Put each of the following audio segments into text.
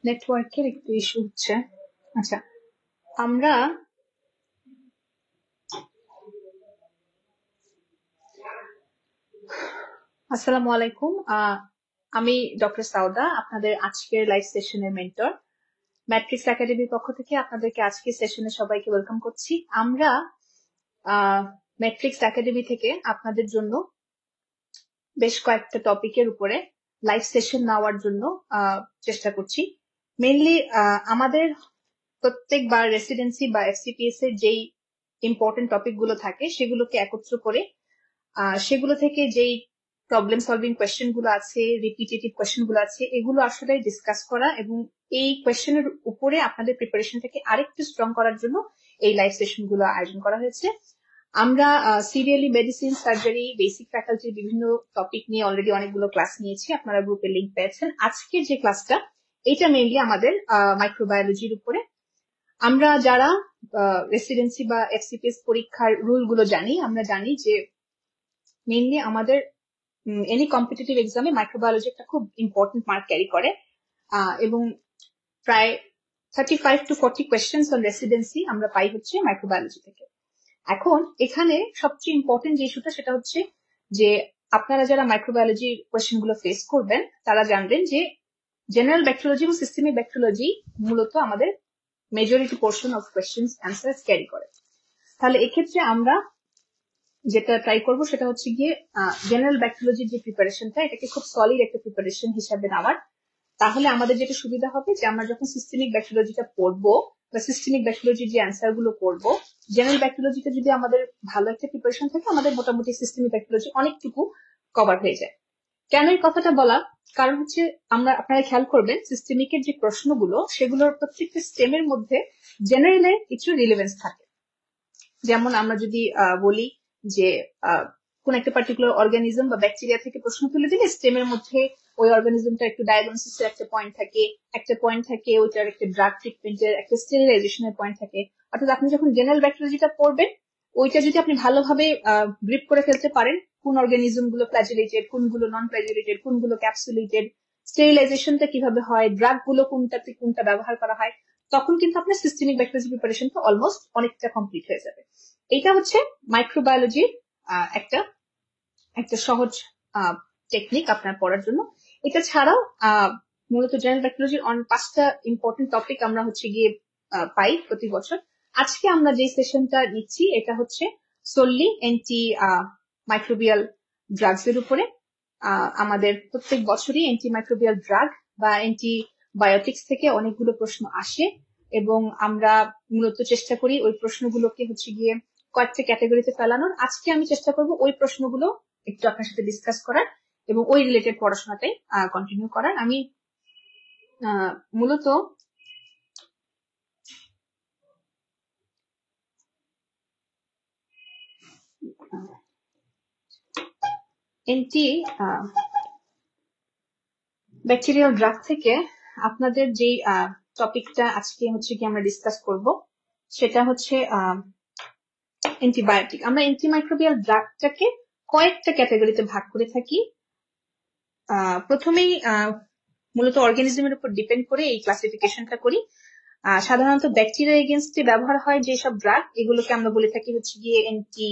নেটওয়ার্কের একটু ইস্যু হচ্ছে। আচ্ছা, আমরা আসসালামু আলাইকুম। আমি ডক্টর সাউদা, আপনাদের আজকের লাইভ সেশনের মেন্টর। ম্যাট্রিক্স একাডেমির পক্ষ থেকে আপনাদেরকে আজকের সেশনে সবাইকে ওয়েলকাম করছি। আমরা ম্যাট্রিক্স একাডেমি থেকে আপনাদের জন্য বেশ কয়েকটা টপিকের উপরে লাইভ সেশন নেওয়ার জন্য চেষ্টা করছি। মেইনলি আমাদের প্রত্যেকবার রেসিডেন্সি বা এফসিপিএস এর যেই ইম্পর্টেন্ট টপিক গুলো থাকে সেগুলোকে একত্র করে সেগুলো থেকে যেই প্রবলেম সলভিং কোয়েশ্চেন গুলো আছে, রিপিটেটিভ কোয়েশ্চেন গুলো আছে, এগুলো আসলে ডিসকাস করা এবং এই কোয়েশ্চেনের উপরে আপনাদের প্রিপারেশনটাকে আরেকটু স্ট্রং করার জন্য এই লাইভ সেশন গুলো আয়োজন করা হয়েছে। আমরা সিরিয়ালি মেডিসিন, সার্জারি, বেসিক ফ্যাকাল্টির বিভিন্ন টপিক নিয়ে অলরেডি অনেকগুলো ক্লাস নিয়েছি, আপনারা গ্রুপে লিংক পেয়েছেন। আজকের যে ক্লাসটা এটা মেইনলি আমাদের মাইক্রোবায়োলজির উপরে। আমরা যারা রেসিডেন্সি বা এফসিপিএস পরীক্ষার রুল গুলো জানি, আমরা জানি যে মেইনলি আমাদের এনি কম্পিটিটিভ এক্সামে মাইক্রোবায়োলজি একটা খুব ইম্পর্টেন্ট মার্ক ক্যারি করে এবং প্রায় 35 to 40 কোয়েশ্চেন্স অন রেসিডেন্সি আমরা পাই হচ্ছে মাইক্রোবায়োলজি থেকে। এখন এখানে সবচেয়ে ইম্পর্টেন্ট যে ইস্যুটা সেটা হচ্ছে যে আপনারা যারা মাইক্রোবায়োলজি কোয়েশ্চেন গুলো ফেস করবেন তারা জানবেন যে জেনারেল ব্যাকটেরিওলজি এবং সিস্টেমিক ব্যাকটেরিওলজি মূলত আমাদের majority portion of questions answer carry করে। তাহলে এক্ষেত্রে আমরা যেটা ট্রাই করব সেটা হচ্ছে গিয়ে জেনারেল ব্যাকটেরিওলজির যে প্রিপারেশনটা, এটাকে খুব সলিড একটা প্রিপারেশন হিসাবে নেওয়ার। তাহলে আমাদের যেটা সুবিধা হবে যে আমরা যখন সিস্টেমিক ব্যাকটেরিওলজিটা পড়বো বা সিস্টেমিক ব্যাকটেরিওলজির যে অ্যান্সার গুলো করবো, জেনারেল ব্যাকটেরিওলজিটা যদি আমাদের ভালো একটা প্রিপারেশন থাকে, আমাদের মোটামুটি সিস্টেমিক ব্যাকটেরিওলজি অনেকটুকু কভার হয়ে যায়। কেন এই কথাটা বলা? কারণ হচ্ছে আপনারা খেয়াল করবেন সিস্টেমিকের যে প্রশ্নগুলো সেগুলোর প্রত্যেকটা স্টেমের মধ্যে জেনারেলের কিছু রিলেভেন্স থাকে। যেমন আমরা যদি বলি যে কোন একটা পার্টিকুলার অর্গানিজম বা ব্যাকটেরিয়া থেকে প্রশ্ন তুলে দিলে স্টেমের মধ্যে ওই অর্গানিজমটা একটু ডায়াগনোসিসের একটা পয়েন্ট থাকে, ওইটার একটা ড্রাগ ট্রিটমেন্টের একটা স্টেরিলাইজেশনের পয়েন্ট থাকে। অর্থাৎ আপনি যখন জেনারেল ব্যাকটেরিয়াটা পড়বেন, ওইটা যদি আপনি ভালোভাবে গ্রিপ করে ফেলতে পারেন, কোন অর্গানিজম গুলো ফ্ল্যাজেলেটেড, কোনগুলো নন ফ্ল্যাজেলেটেড, কোনগুলো ক্যাপসুলেটেড, স্টেরিলাইজেশনটা কিভাবে হয়, ড্রাগ গুলো কোনটাতে কোনটা ব্যবহার করা হয়, তখন কিন্তু আপনার সিস্টেমিক ব্যাকটেরিয়া প্রিপারেশনটা অলমোস্ট অনেকটা কমপ্লিট হয়ে যাবে। এটা হচ্ছে মাইক্রোবায়োলজির একটা একটা সহজ টেকনিক আপনার পড়ার জন্য। এটা ছাড়াও মূলত জেনারেল ব্যাকটেরিওলজির 5টা ইম্পর্টেন্ট টপিক আমরা হচ্ছে গিয়ে পাই প্রতি বছর। আজকে আমরা যে সেশনটা নিচ্ছি এটা হচ্ছে সোললি অ্যান্টি মাইক্রোবিয়াল ড্রাগস এর উপরে। আমাদের প্রত্যেক বছরই অ্যান্টি মাইক্রোবিয়াল ড্রাগ বা অ্যান্টিবায়োটিক্স থেকে অনেকগুলো প্রশ্ন আসে এবং আমরা মূলত চেষ্টা করি ওই প্রশ্নগুলোকে হচ্ছে গিয়ে কয়েকটা ক্যাটাগরিতে ফেলানোর। আজকে আমি চেষ্টা করব ওই প্রশ্নগুলো একটু আপনার সাথে ডিসকাস করার এবং ওই রিলেটেড পড়াশোনাটাই কন্টিনিউ করার। আমি মূলত অ্যান্টি ব্যাকটেরিয়াল ড্রাগ থেকে আপনাদের যে টপিকটা আজকে হচ্ছে কি আমরা ডিসকাস করব সেটা হচ্ছে অ্যান্টিবায়োটিক। আমরা অ্যান্টিমাইক্রোবিয়াল ড্রাগটাকে কয়েকটা ক্যাটাগরিতে ভাগ করে থাকি। প্রথমেই মূলত অর্গানিজমের উপর ডিপেন্ড করে এই ক্লাসিফিকেশনটা করি। সাধারণত ব্যাকটেরিয়া এগেনস্টে ব্যবহার হয় যেসব ড্রাগ, এগুলোকে আমরা বলে থাকি হচ্ছে গিয়ে অ্যান্টি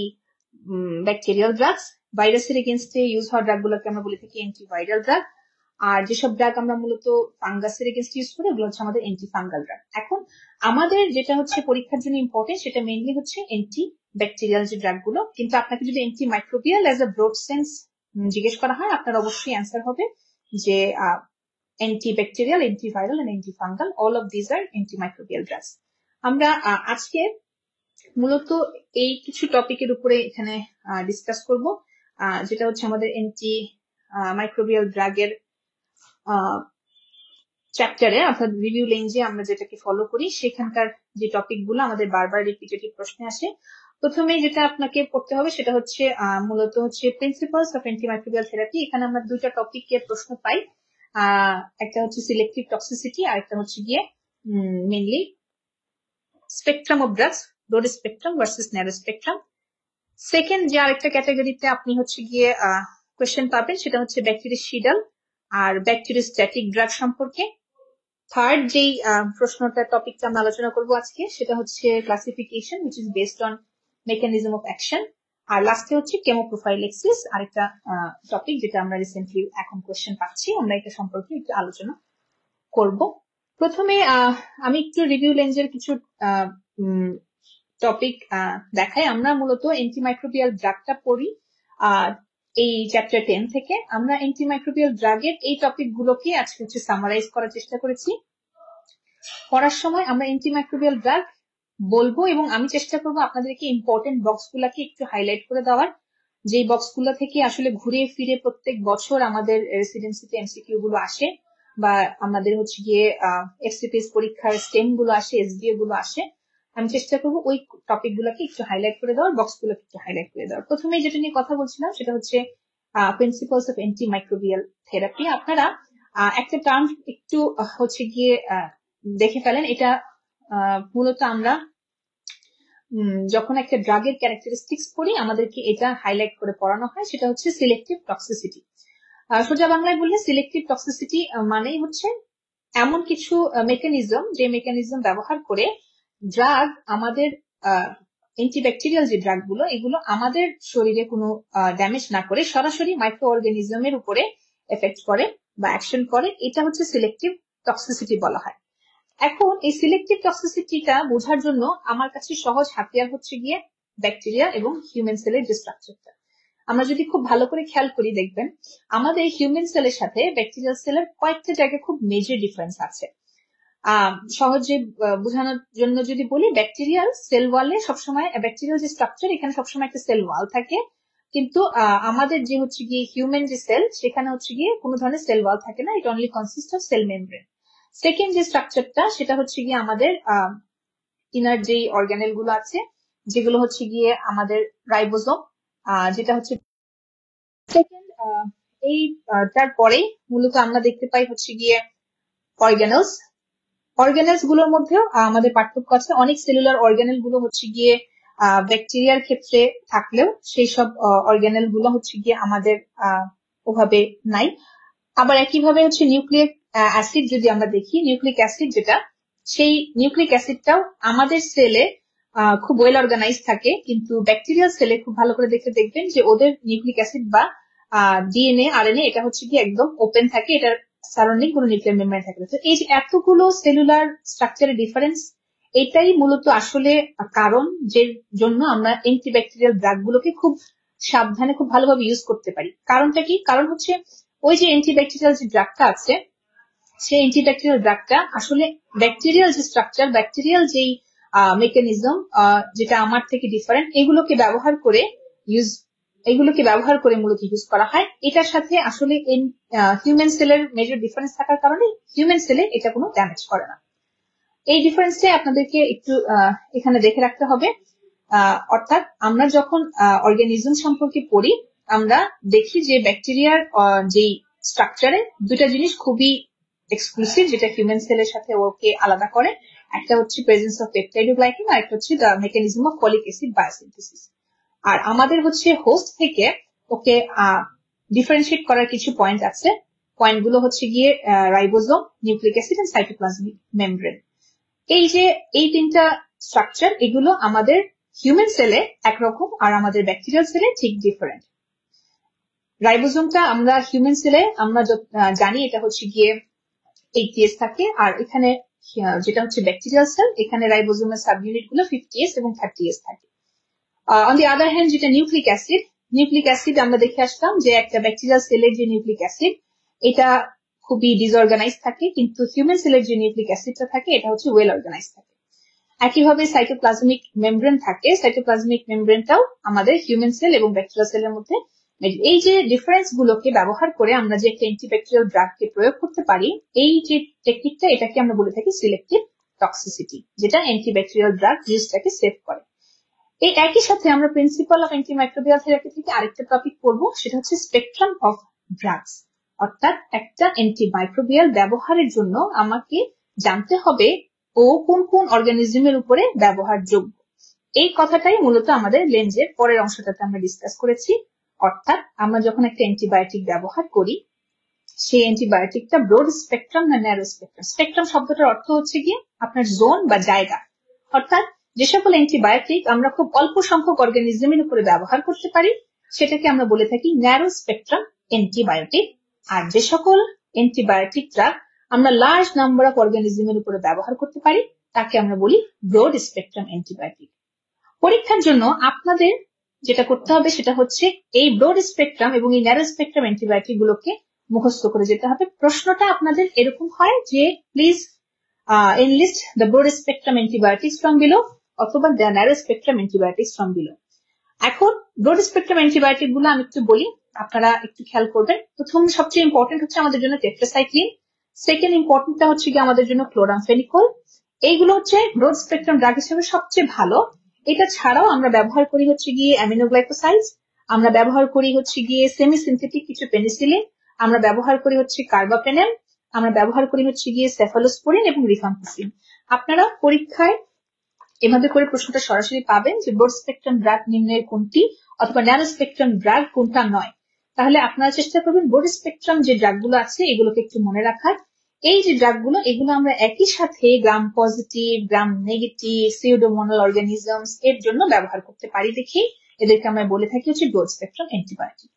ব্যাকটেরিয়াল ড্রাগস। ভাইরাসের এগেনস্টে ইউজ হওয়া ড্রাগ গুলোকে আমরা বলে থাকি অ্যান্টিভাইরাল ড্রাগ। আর যেসব ড্রাগ আমরা মূলত ফাঙ্গাসের এগেনস্ট ইউজ করি ওগুলো হচ্ছে আমাদের অ্যান্টি ফাঙ্গাল ড্রাগ। এখন আমাদের যেটা হচ্ছে পরীক্ষার জন্য ইম্পর্টেন্ট সেটা মেইনলি হচ্ছে অ্যান্টি ব্যাকটেরিয়াল যে ড্রাগ গুলো, কিন্তু আপনাকে যদি antimicrobial as a broad sense জিজ্ঞেস করা হয়, আপনার অবশ্যই অ্যান্সার হবে যে antibacterial, antiviral and antifungal, all of these are antimicrobial drugs. আমরা আজকে মূলত এই কিছু টপিকের উপরে এখানে ডিসকাস করব, যেটা হচ্ছে আমাদের অ্যান্টি মাইক্রোবিয়াল ড্রাগের চ্যাপ্টারে অর্থাৎ রিভিউ লেঞ্জে আমরা যেটাকে ফলো করি সেখানকার যে টপিকগুলো আমাদের বারবার রিপিটেটিভ প্রশ্নে আসে। প্রথমে যেটা আপনাকে পড়তে হবে সেটা হচ্ছে মূলত হচ্ছে প্রিন্সিপালস অফ অ্যান্টিমাইক্রোবিয়াল থেরাপি। এখানে আমরা দুইটা টপিকের প্রশ্ন পাই, একটা হচ্ছে সিলেক্টিভ টক্সিসিটি আর একটা হচ্ছে গিয়ে mainly spectrum of drugs, broad spectrum versus narrow spectrum. Second যে আরেকটা ক্যাটাগরিতে আপনি হচ্ছে গিয়ে কোয়েশ্চেন পাবেন সেটা হচ্ছে ব্যাকটেরিয়াইডাল আর ব্যাকটেরিওস্ট্যাটিক ড্রাগ সম্পর্কে। থার্ড যেই প্রশ্নটা টপিকটা আমরা আলোচনা করব আজকে সেটা হচ্ছে classification which is based on mechanism of action। আর লাস্টে হচ্ছে কেমোপ্রোফাইলেক্সিস আরেকটা টপিক যেটা আমরা রিসেন্টলি এখন কোয়েশ্চেন পাচ্ছি, আমরা এটা সম্পর্কে একটু আলোচনা করব। প্রথমে আমি একটু রিভিউ লেন্সের কিছু টপিক দেখাই। আমরা মূলত অ্যান্টিমাইক্রোবিয়াল ড্রাগটা পড়ি এই চ্যাপ্টার 10 থেকে। আমরা অ্যান্টিমাইক্রোবিয়াল ড্রাগের এই টপিক গুলোকে আজকে হচ্ছে সামারাইজ করার চেষ্টা করেছি। পড়ার সময় আমরা অ্যান্টিমাইক্রোবিয়াল ড্রাগ বলবো এবং আমি চেষ্টা করবো আপনাদেরকে ইম্পর্টেন্ট বক্স গুলাকে একটু হাইলাইট করে দেওয়ার, যে বক্স গুলো থেকে আসলে ঘুরে ফিরে প্রত্যেক বছর আমাদের রেসিডেন্সিতে এমসিকিউ গুলো আসে বা আমাদের হচ্ছে গিয়ে এফসিপিএস পরীক্ষার স্টেম গুলো আসে, এসডিএ গুলো আসে। আমি চেষ্টা করবো ওই টপিক গুলোকে একটু হাইলাইট করে দেওয়ার, বক্স গুলোকে একটু হাইলাইট করে দেওয়ার। প্রথমে যেটা নিয়ে কথা বলছিলাম সেটা হচ্ছে প্রিন্সিপালস অফ অ্যান্টিমাইক্রোবিয়াল থেরাপি। আপনারা একটা টার্ম একটু হচ্ছে গিয়ে দেখে ফেলেন। এটা মূলত আমরা যখন একটা ড্রাগের ক্যারেক্টারিস্টিক্স পড়ি আমাদেরকে এটা হাইলাইট করে পড়ানো হয়, সেটা হচ্ছে সিলেক্টিভ টক্সিসিটি। সোজা বাংলায় বললে সিলেক্টিভ টক্সিসিটি মানেই হচ্ছে এমন কিছু মেকানিজম, যে মেকানিজম ব্যবহার করে ড্রাগ আমাদের অ্যান্টিব্যাকটেরিয়াল যে ড্রাগ গুলো এগুলো আমাদের শরীরে কোনো ড্যামেজ না করে সরাসরি মাইক্রো অর্গানিজমের উপরে এফেক্ট করে বা অ্যাকশন করে, এটা হচ্ছে সিলেক্টিভ টক্সিসিটি বলা হয়। এখন এই সিলেক্টিভ টক্সিসিটিটা বোঝার জন্য আমার কাছে সহজ হাতিয়ার হচ্ছে গিয়ে ব্যাকটেরিয়া এবং হিউম্যান সেলের যে স্ট্রাকচারটা। আমরা যদি খুব ভালো করে খেয়াল করি দেখবেন আমাদের হিউম্যান সেলের সাথে ব্যাকটেরিয়াল সেলের কয়েকটা জায়গায় খুব মেজর ডিফারেন্স আছে। সহজে বোঝানোর জন্য যদি বলি, ব্যাকটেরিয়াল সেল ওয়ালে সবসময় ব্যাকটেরিয়াল যে স্ট্রাকচার এখানে সবসময় একটা সেল ওয়াল থাকে, কিন্তু আমাদের যে হচ্ছে গিয়ে হিউম্যান যে সেল সেখানে হচ্ছে গিয়ে কোনো ধরনের সেল ওয়াল থাকে না, ইট only consist of cell membrane. Second যে স্ট্রাকচারটা সেটা হচ্ছে গিয়ে আমাদের ইনার যে অর্গানেল গুলো আছে যেগুলো হচ্ছে গিয়ে আমাদের রাইবোজোম, যেটা হচ্ছে সেকেন্ড। এই তারপরে মূলত আমরা দেখতে পাই হচ্ছে গিয়ে অর্গানেলস। অর্গানেলস গুলোর মধ্যেও আমাদের পার্থক্য আছে। অনেক সেলুলার অর্গানেল গুলো হচ্ছে গিয়ে ব্যাকটেরিয়ার ক্ষেত্রে থাকলেও সেই সব অর্গানেল গুলো হচ্ছে গিয়ে আমাদের ওভাবে নাই। আবার একইভাবে হচ্ছে নিউক্লিক অ্যাসিড যদি আমরা দেখি, নিউক্লিক অ্যাসিড যেটা, সেই নিউক্লিক অ্যাসিডটাও আমাদের সেলে খুব ওয়েল অর্গানাইজ থাকে, কিন্তু ব্যাকটেরিয়াল সেলে খুব ভালো করে দেখে দেখবেন যে ওদের নিউক্লিক অ্যাসিড বা ডিএনএ আরএনএ এটা হচ্ছে কি একদম ওপেন থাকে, এটার সারাউন্ডিং কোনো নিউক্লিয়ার মেমব্রেন থাকে না। তো এই যে এতগুলো সেলুলার স্ট্রাকচারের ডিফারেন্স, এটাই মূলত আসলে কারণ যে জন্য আমরা অ্যান্টিব্যাকটেরিয়াল ড্রাগ গুলোকে খুব সাবধানে খুব ভালোভাবে ইউজ করতে পারি। কারণটা কি? কারণ হচ্ছে ওই যে অ্যান্টিব্যাকটেরিয়াল যে ড্রাগটা আছে সেই অ্যান্টিব্যাকটেরিয়াল ড্রাগটা আসলে ব্যাকটেরিয়াল যে স্ট্রাকচার, ব্যাকটেরিয়াল যেই মেকানিজম যেটা আমার থেকে ডিফারেন্ট, এগুলোকে ব্যবহার করে মূলত ইউজ করা হয়। এটার সাথে আসলে হিউম্যান সেলের মেজর ডিফারেন্স থাকার কারণে হিউম্যান সেলে এটা কোনো ড্যামেজ করে না। এই ডিফারেন্সটাই আপনাদেরকে একটু এখানে দেখে রাখতে হবে। অর্থাৎ আমরা যখন অর্গানিজম সম্পর্কে পড়ি আমরা দেখি যে ব্যাকটেরিয়ার যেই স্ট্রাকচারে দুটা জিনিস খুবই এক্সক্লুসিভ যেটা হিউম্যান সেলের সাথে ওকে আলাদা করে। একটা হচ্ছে প্রেজেন্স অফ পেপটাইডোগ্লাইকান আর একটা হচ্ছে the mechanism of folic acid biosynthesis. আর আমাদের হচ্ছে হোস্ট থেকে ওকে ডিফারেন্সিয়েট করার কিছু পয়েন্ট আছে। পয়েন্টগুলো হচ্ছে গিয়ে ribosome, nucleic acid and cytoplasmic membrane. এই যে এই তিনটা স্ট্রাকচার এগুলো আমাদের হিউম্যান সেলে একরকম আর আমাদের ব্যাকটেরিয়াল সেলে ঠিক ডিফারেন্ট। রাইবোজোমটা আমরা হিউম্যান সেলে আমরা জানি এটা হচ্ছে গিয়ে 80S থাকে, আর এখানে যেটা হচ্ছে ব্যাকটেরিয়াল সেল এখানে রাইবোজোমের সাব ইউনিট গুলো 50S এবং 30S থাকে। অন দি আদার হ্যান্ড যেটা নিউক্লিক অ্যাসিড আমরা দেখে আসলাম যে একটা ব্যাকটেরিয়াল সেলের যে নিউক্লিক অ্যাসিড এটা খুবই ডিসঅর্গানাইজ থাকে, কিন্তু হিউম্যান সেলের যে নিউক্লিক অ্যাসিডটা থাকে এটা হচ্ছে ওয়েল অর্গানাইজ থাকে। একইভাবে সাইটোপ্লাজমিক মেমব্রেন থাকে, সাইটোপ্লাজমিক মেমব্রেনটাও আমাদের হিউম্যান সেল এবং ব্যাকটেরিয়াল সেলের মধ্যে। এই যে ডিফারেন্স গুলোকে ব্যবহার করে আমরা যে একটা অ্যান্টিব্যাকটেরিয়াল ড্রাগকে প্রয়োগ করতে পারি, এই যে টেকনিকটা এটাকে আমরা বলে থাকি সিলেক্টিভ টক্সিসিটি, যেটা অ্যান্টিব্যাকটেরিয়াল ড্রাগ জিনিসটাকে সেভ করে। এই একই সাথে আমরা প্রিন্সিপাল অফ অ্যান্টিমাইক্রোবিয়াল থেরাপি থেকে আরেকটা টপিক পড়বো, সেটা হচ্ছে স্পেকট্রাম অফ ড্রাগস। অর্থাৎ একটা অ্যান্টিমাইক্রোবিয়াল ব্যবহারের জন্য আমাকে জানতে হবে ও কোন কোন অর্গানিজমের উপরে ব্যবহারযোগ্য। এই কথাটাই মূলত আমাদের লেন্সের পরের অংশটাতে আমরা ডিসকাস করেছি। অর্থাৎ আমরা যখন একটা অ্যান্টিবায়োটিক ব্যবহার করি, সেই অ্যান্টিবায়োটিকটা ব্রড স্পেকট্রাম না ন্যারো স্পেকট্রাম। স্পেকট্রাম শব্দটার অর্থ হচ্ছে গিয়ে আপনার জোন বা জায়গা। অর্থাৎ যে সকল অ্যান্টিবায়োটিক আমরা খুব অল্প সংখ্যক অর্গানিজমের উপরে ব্যবহার করতে পারি, সেটাকে আমরা বলে থাকি ন্যারো স্পেকট্রাম অ্যান্টিবায়োটিক। আর যে সকল অ্যান্টিবায়োটিকরা আমরা লার্জ নাম্বার অফ অর্গানিজমের উপরে ব্যবহার করতে পারি, তাকে আমরা বলি ব্রড স্পেকট্রাম অ্যান্টিবায়োটিক। পরীক্ষার জন্য আপনাদের যেটা করতে হবে সেটা হচ্ছে এই ব্রড স্পেকট্রাম এবং এই ন্যারো স্পেকট্রাম অ্যান্টিবায়োটিক গুলোকে মুখস্থ করে যেতে হবে। প্রশ্নটা আপনাদের এরকম হয় যে please enlist the broad spectrum antibiotics from below অথবা the narrow spectrum antibiotics from below। এখন ব্রড স্পেকট্রাম অ্যান্টিবায়োটিক গুলো আমি একটু বলি, আপনারা একটু খেয়াল করবেন। প্রথম সবচেয়ে ইম্পর্টেন্ট হচ্ছে আমাদের জন্য টেট্রাসাইক্লিন, সেকেন্ড ইম্পর্টেন্টটা হচ্ছে কি আমাদের জন্য ক্লোরামফেনিকল। এইগুলো হচ্ছে ব্রড স্পেকট্রাম ড্রাগ হিসেবে সবচেয়ে ভালো। এটা ছাড়াও আমরা ব্যবহার করি হচ্ছে গিয়ে অ্যামিনোগ্লাইকোসাইডস, আমরা ব্যবহার করি হচ্ছে গিয়ে সেমি সিনথেটিক কিছু পেনিসিলিন, আমরা ব্যবহার করি হচ্ছে কার্বাপেনেম, আমরা ব্যবহার করি হচ্ছে গিয়ে সেফালোস্পোরিন এবং রিফাম্পিসিন। আপনারা পরীক্ষায় এভাবে করে প্রশ্নটা সরাসরি পাবেন যে ব্রড স্পেকট্রাম ড্রাগ নিম্নের কোনটি অথবা ন্যারো স্পেকট্রাম ড্রাগ কোনটা নয়। তাহলে আপনারা চেষ্টা করবেন ব্রড স্পেকট্রাম যে ড্রাগগুলো আছে এগুলোকে একটু মনে রাখার। এই যে ড্রাগগুলো, এগুলো আমরা একই সাথে gram positive, gram negative, pseudomonal organisms এর জন্য ব্যবহার করতে পারি দেখি এদেরকে আমরা বলে থাকি হচ্ছে broad spectrum antibiotic.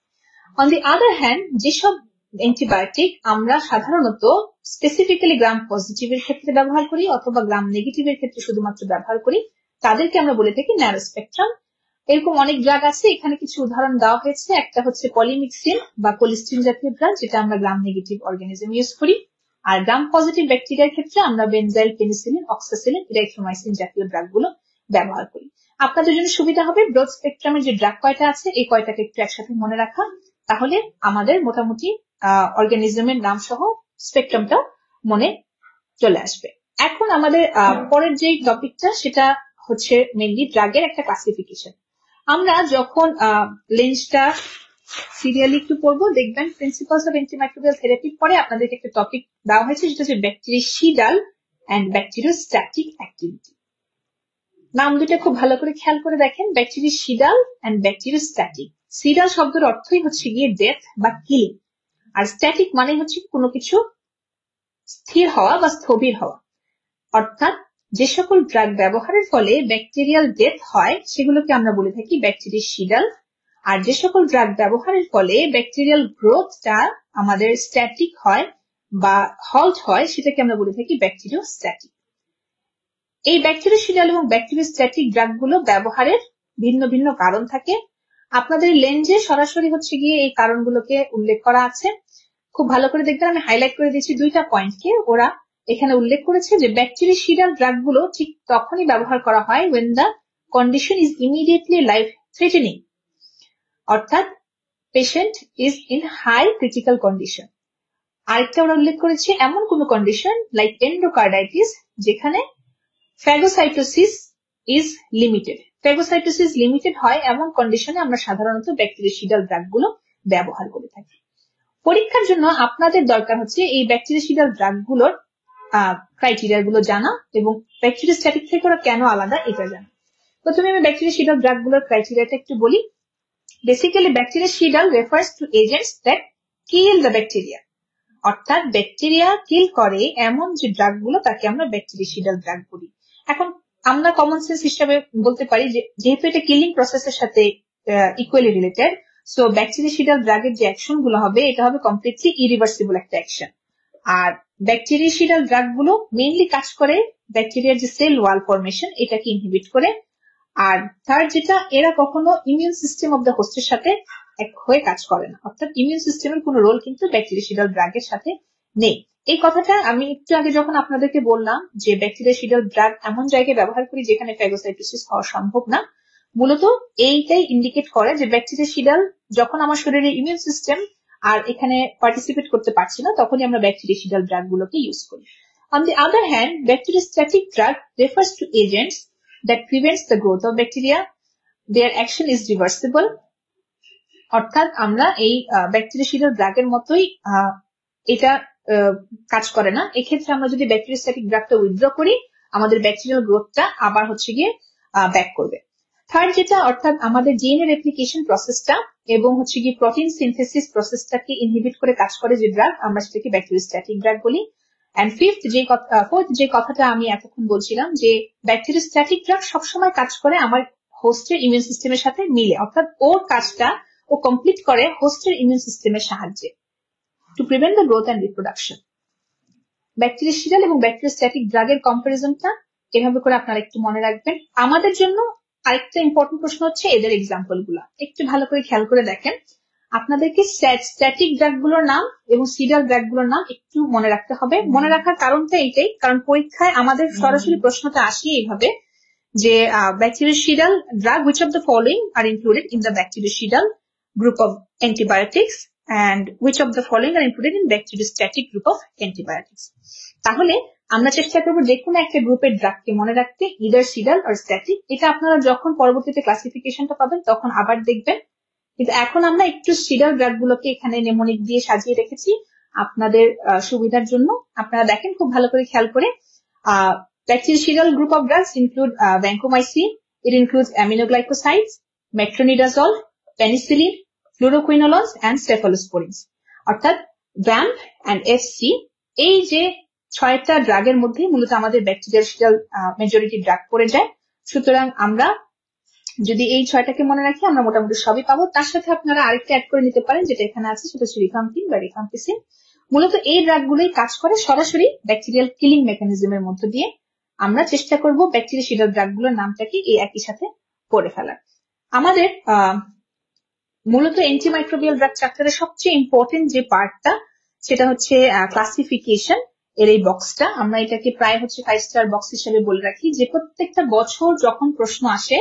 On the other hand, যেসব অ্যান্টিবায়োটিক আমরা সাধারণত স্পেসিফিক্যালি গ্রাম পজিটিভের ক্ষেত্রে ব্যবহার করি অথবা গ্রাম নেগেটিভের ক্ষেত্রে শুধুমাত্র ব্যবহার করি, তাদেরকে আমরা বলে থাকি ন্যারো স্পেকট্রাম। এরকম অনেক ড্রাগ আছে, এখানে কিছু উদাহরণ দেওয়া হয়েছে। একটা হচ্ছে পলিমিক্সিন বা কোলিস্টিন জাতীয় ড্রাগ, যেটা আমরা গ্রাম নেগেটিভ অর্গানিজম ইউজ করি। আর গ্রাম পজিটিভ ব্যাকটেরিয়ার ক্ষেত্রে আমরা বেনজাইল, পেনিসিলিন, অক্সাসিলিন, ইরাইথ্রোমাইসিন জাতীয় ড্রাগ গুলো ব্যবহার করি। আপনাদের জন্য সুবিধা হবে ব্রড স্পেকট্রামের যে ড্রাগ কয়টা আছে এই কয়টাকে একটু একসাথে মনে রাখা, তাহলে আমাদের মোটামুটি অর্গানিজমের নাম সহ স্পেকট্রামটাও মনে চলে আসবে। এখন আমাদের পরের যে টপিকটা সেটা হচ্ছে মেইনলি ড্রাগের একটা ক্লাসিফিকেশন। আমরা যখন লেন্সটা সিরিয়ালি একটু পড়বো, দেখবেন প্রিন্সিপালস অফ অ্যান্টিমাইক্রোবিয়াল থেরাপির পরে আপনাদেরকে একটা টপিক দেওয়া হয়েছে, যেটা হচ্ছে ব্যাকটেরিয়াসিডাল এন্ড ব্যাকটেরিওস্ট্যাটিক অ্যাক্টিভিটি। নাম দুটো খুব ভালো করে খেয়াল করে দেখেন, ব্যাকটেরিয়াসিডাল এন্ড ব্যাকটেরিওস্ট্যাটিক। সিডাল শব্দের অর্থই হচ্ছে গিয়ে ডেথ বা কিলিং, আর স্ট্যাটিক মানে হচ্ছে কোনো কিছু স্থির হওয়া বা স্থবির হওয়া। অর্থাৎ যে সকল ড্রাগ ব্যবহারের ফলে ব্যাকটেরিয়াল ডেথ হয় সেগুলোকে আমরা বলে থাকি ব্যাকটেরিয়াসিডাল, আর যে সকল ড্রাগ ব্যবহারের ফলে ব্যাকটেরিয়াল গ্রোথটা আমাদের স্ট্যাটিক হয় বা হল্ট হয় সেটাকে আমরা বলে থাকি ব্যাকটেরিওস্ট্যাটিক। এই ব্যাকটেরিয়াসিডাল এবং ব্যাকটেরিওস্ট্যাটিক ড্রাগগুলো ব্যবহারের ভিন্ন ভিন্ন কারণ থাকে। আপনাদের লেন্সে সরাসরি হচ্ছে গিয়ে এই কারণগুলোকে উল্লেখ করা আছে। খুব ভালো করে দেখবেন, আমি হাইলাইট করে দিয়েছি দুইটা পয়েন্টকে। ওরা এখানে উল্লেখ করেছে যে ব্যাকটেরিয়াসিডাল ড্রাগগুলো ঠিক তখনই ব্যবহার করা হয় when the condition is immediately life threatening, অর্থাৎ patient is in high critical condition. আরেকটা ওরা উল্লেখ করেছে এমন কোন কন্ডিশন লাইক এন্ডোকার্ডাইটিস যেখানে phagocytosis is limited. Phagocytosis limited হয় এমন কন্ডিশনে আমরা সাধারণত ব্যাকটেরিয়াসিডাল ড্রাগগুলো ব্যবহার করে থাকি। পরীক্ষার জন্য আপনাদের দরকার হচ্ছে এই ব্যাকটেরিয়াসিডাল ড্রাগগুলোর ক্রাইটেরিয়া গুলো জানা এবং ব্যাকটেরিওস্ট্যাটিক থেকে ওরা কেন আলাদা এটা জানা। প্রথমে আমি ব্যাকটেরিয়াসিডাল ড্রাগগুলোর ক্রাইটেরিয়াটা একটু বলি। Basically bactericidal refers to agents that kill the bacteria, অর্থাৎ ব্যাকটেরিয়া কিল করে এমন যে ড্রাগগুলো তাকে আমরা ব্যাকটেরিয়াসিডাল ড্রাগ বলি। এখন আমরা কমন সেন্স হিসাবে বলতে পারি যে যেহেতু এটা কিলিং প্রসেসের সাথে ইকুয়ালি রিলেটেড, সো ব্যাকটেরিয়াসিডাল ড্রাগের যে অ্যাকশন গুলো হবে এটা হবে কমপ্লিটলি ইরিভার্সিবল একটা অ্যাকশন। আর ব্যাকটেরিয়াসিডাল ড্রাগ গুলো মেইনলি কাজ করে ব্যাকটেরিয়ার যে সেল ওয়াল ফরমেশন এটাকে ইনহিবিট করে। আর থার্ড যেটা, এরা কখনো ইমিউন সিস্টেম অফ দ্য হোস্টের সাথে এক হয়ে কাজ করে না, অর্থাৎ ইমিউন সিস্টেমের কোনো রোল কিন্তু ব্যাকটেরিয়াসিডাল ড্রাগের সাথে নেই। এই কথাটা আমি একটু আগে যখন আপনাদেরকে বললাম যে ব্যাকটেরিয়াসিডাল ড্রাগ এমন জায়গায় ব্যবহার করি যেখানে ফ্যাগোসাইটোসিস হওয়া সম্ভব না, মূলত এইটাই ইন্ডিকেট করে যে ব্যাকটেরিয়াসিডাল যখন আমার শরীরে ইমিউন সিস্টেম আর এখানে পার্টিসিপেট করতে পারছি না তখনই আমরা ব্যাকটেরিয়াসিডাল ড্রাগ গুলোকে ইউজ করি। On the other hand, bacteriostatic drug refers to agents that prevents the growth of bacteria. Their action is reversible. অর্থাৎ আমরা এই ব্যাকটেরিয়াসিডাল ড্রাগের মতোই এটা কাজ করে না। এক্ষেত্রে আমরা যদি ব্যাকটেরিয়াস্ট্যাটিক ড্রাগটা উইথড্র করি আমাদের ব্যাকটেরিয়াল গ্রোথটা আবার হচ্ছে গিয়ে ব্যাক করবে। থার্ড যেটা অর্থাৎ আমাদের ডিএনএ রেপ্লিকেশন প্রসেসটা এবং হচ্ছে কি প্রোটিন সিনথেসিস প্রসেসটাকে ইনহিবিট করে কাজ করে যে ড্রাগ, আমরা সেটাকে ব্যাকটেরিওস্ট্যাটিক ড্রাগ বলি। এন্ড ফোর্থ যে কথাটা আমি এতক্ষণ বলছিলাম যে ব্যাকটেরিওস্ট্যাটিক ড্রাগ সবসময় কাজ করে আমার হোস্টের ইমিউন সিস্টেমের সাথে মিলে, অর্থাৎ ওর কাজটা ও কমপ্লিট করে হোস্টের ইমিউন সিস্টেমের সাহায্যে to prevent the growth and reproduction. Bacterial এবং ব্যাকটেরিওস্ট্যাটিক ড্রাগের কম্পারিজনটা এভাবে করে আপনারা একটু মনে রাখবেন। আমাদের জন্য আরেকটা ইম্পর্টেন্ট প্রশ্ন হচ্ছে এদের এক্সাম্পল গুলা একটু ভালো করে খেয়াল করে দেখেন। আপনাদেরকে স্ট্যাটিক ড্রাগ গুলোর নাম এবং সিডাল ড্রাগ গুলোর নাম একটু মনে রাখতে হবে। মনে রাখার কারণটা এইটাই, কারণ পরীক্ষায় আমাদের সরাসরি প্রশ্নটা আসে এইভাবে যে ব্যাকটেরিওসিডাল drug, which of the following are included in the bactericidal group of antibiotics and which of the following are included in bacteriostatic group of antibiotics। তাহলে আমরা চেষ্টা করবো যে কোনো একটা গ্রুপের ড্রাগকে মনে রাখতে, ইদার সিডাল আর স্ট্যাটিক। এটা আপনারা যখন পরবর্তীতে ক্লাসিফিকেশনটা পাবেন তখন আবার দেখবেন, কিন্তু এখন আমরা একটু সিডাল ড্রাগ গুলোকে এখানে নেমোনিক দিয়ে সাজিয়ে রেখেছি আপনাদের সুবিধার জন্য। আপনারা দেখেন খুব ভালো করে খেয়াল করে। Bactericidal group of drugs include vancomycin. It includes aminoglycosides, metronidazole, penicillin, fluoroquinolones and cephalosporins. অর্থাৎ VAMP and FC এই যে 6টা ড্রাগের মধ্যে মূলত আমাদের ব্যাকটেরিয়াল মেজরিটি ড্রাগ পড়ে যায়। সুতরাং আমরা যদি এই 6টাকে মনে রাখি আমরা মোটামুটি সবই পাবো। তার সাথে আপনারা আরেকটা অ্যাড করে নিতে পারেন যেটা এখানে আছে, সেটা হচ্ছে রিফাম্পিন বা রিফাম্পিসিন। মূলত এই ড্রাগগুলোই কাজ করে সরাসরি ব্যাকটেরিয়াল কিলিং মেকানিজমের মধ্য দিয়ে। আমরা চেষ্টা করব ব্যাকটেরিয়াল ড্রাগগুলোর নামটাকে এই একই সাথে পড়ে ফেলার। আমাদের মূলত অ্যান্টিমাইক্রোবিয়াল ড্রাগ চ্যাপ্টারের সবচেয়ে ইম্পর্টেন্ট যে পার্টটা সেটা হচ্ছে ক্লাসিফিকেশন এর এই বক্সটা। আমরা এটাকে প্রায় হচ্ছে 5 স্টার বক্স হিসেবে বলে রাখি, যে প্রত্যেকটা বছর যখন প্রশ্ন আসে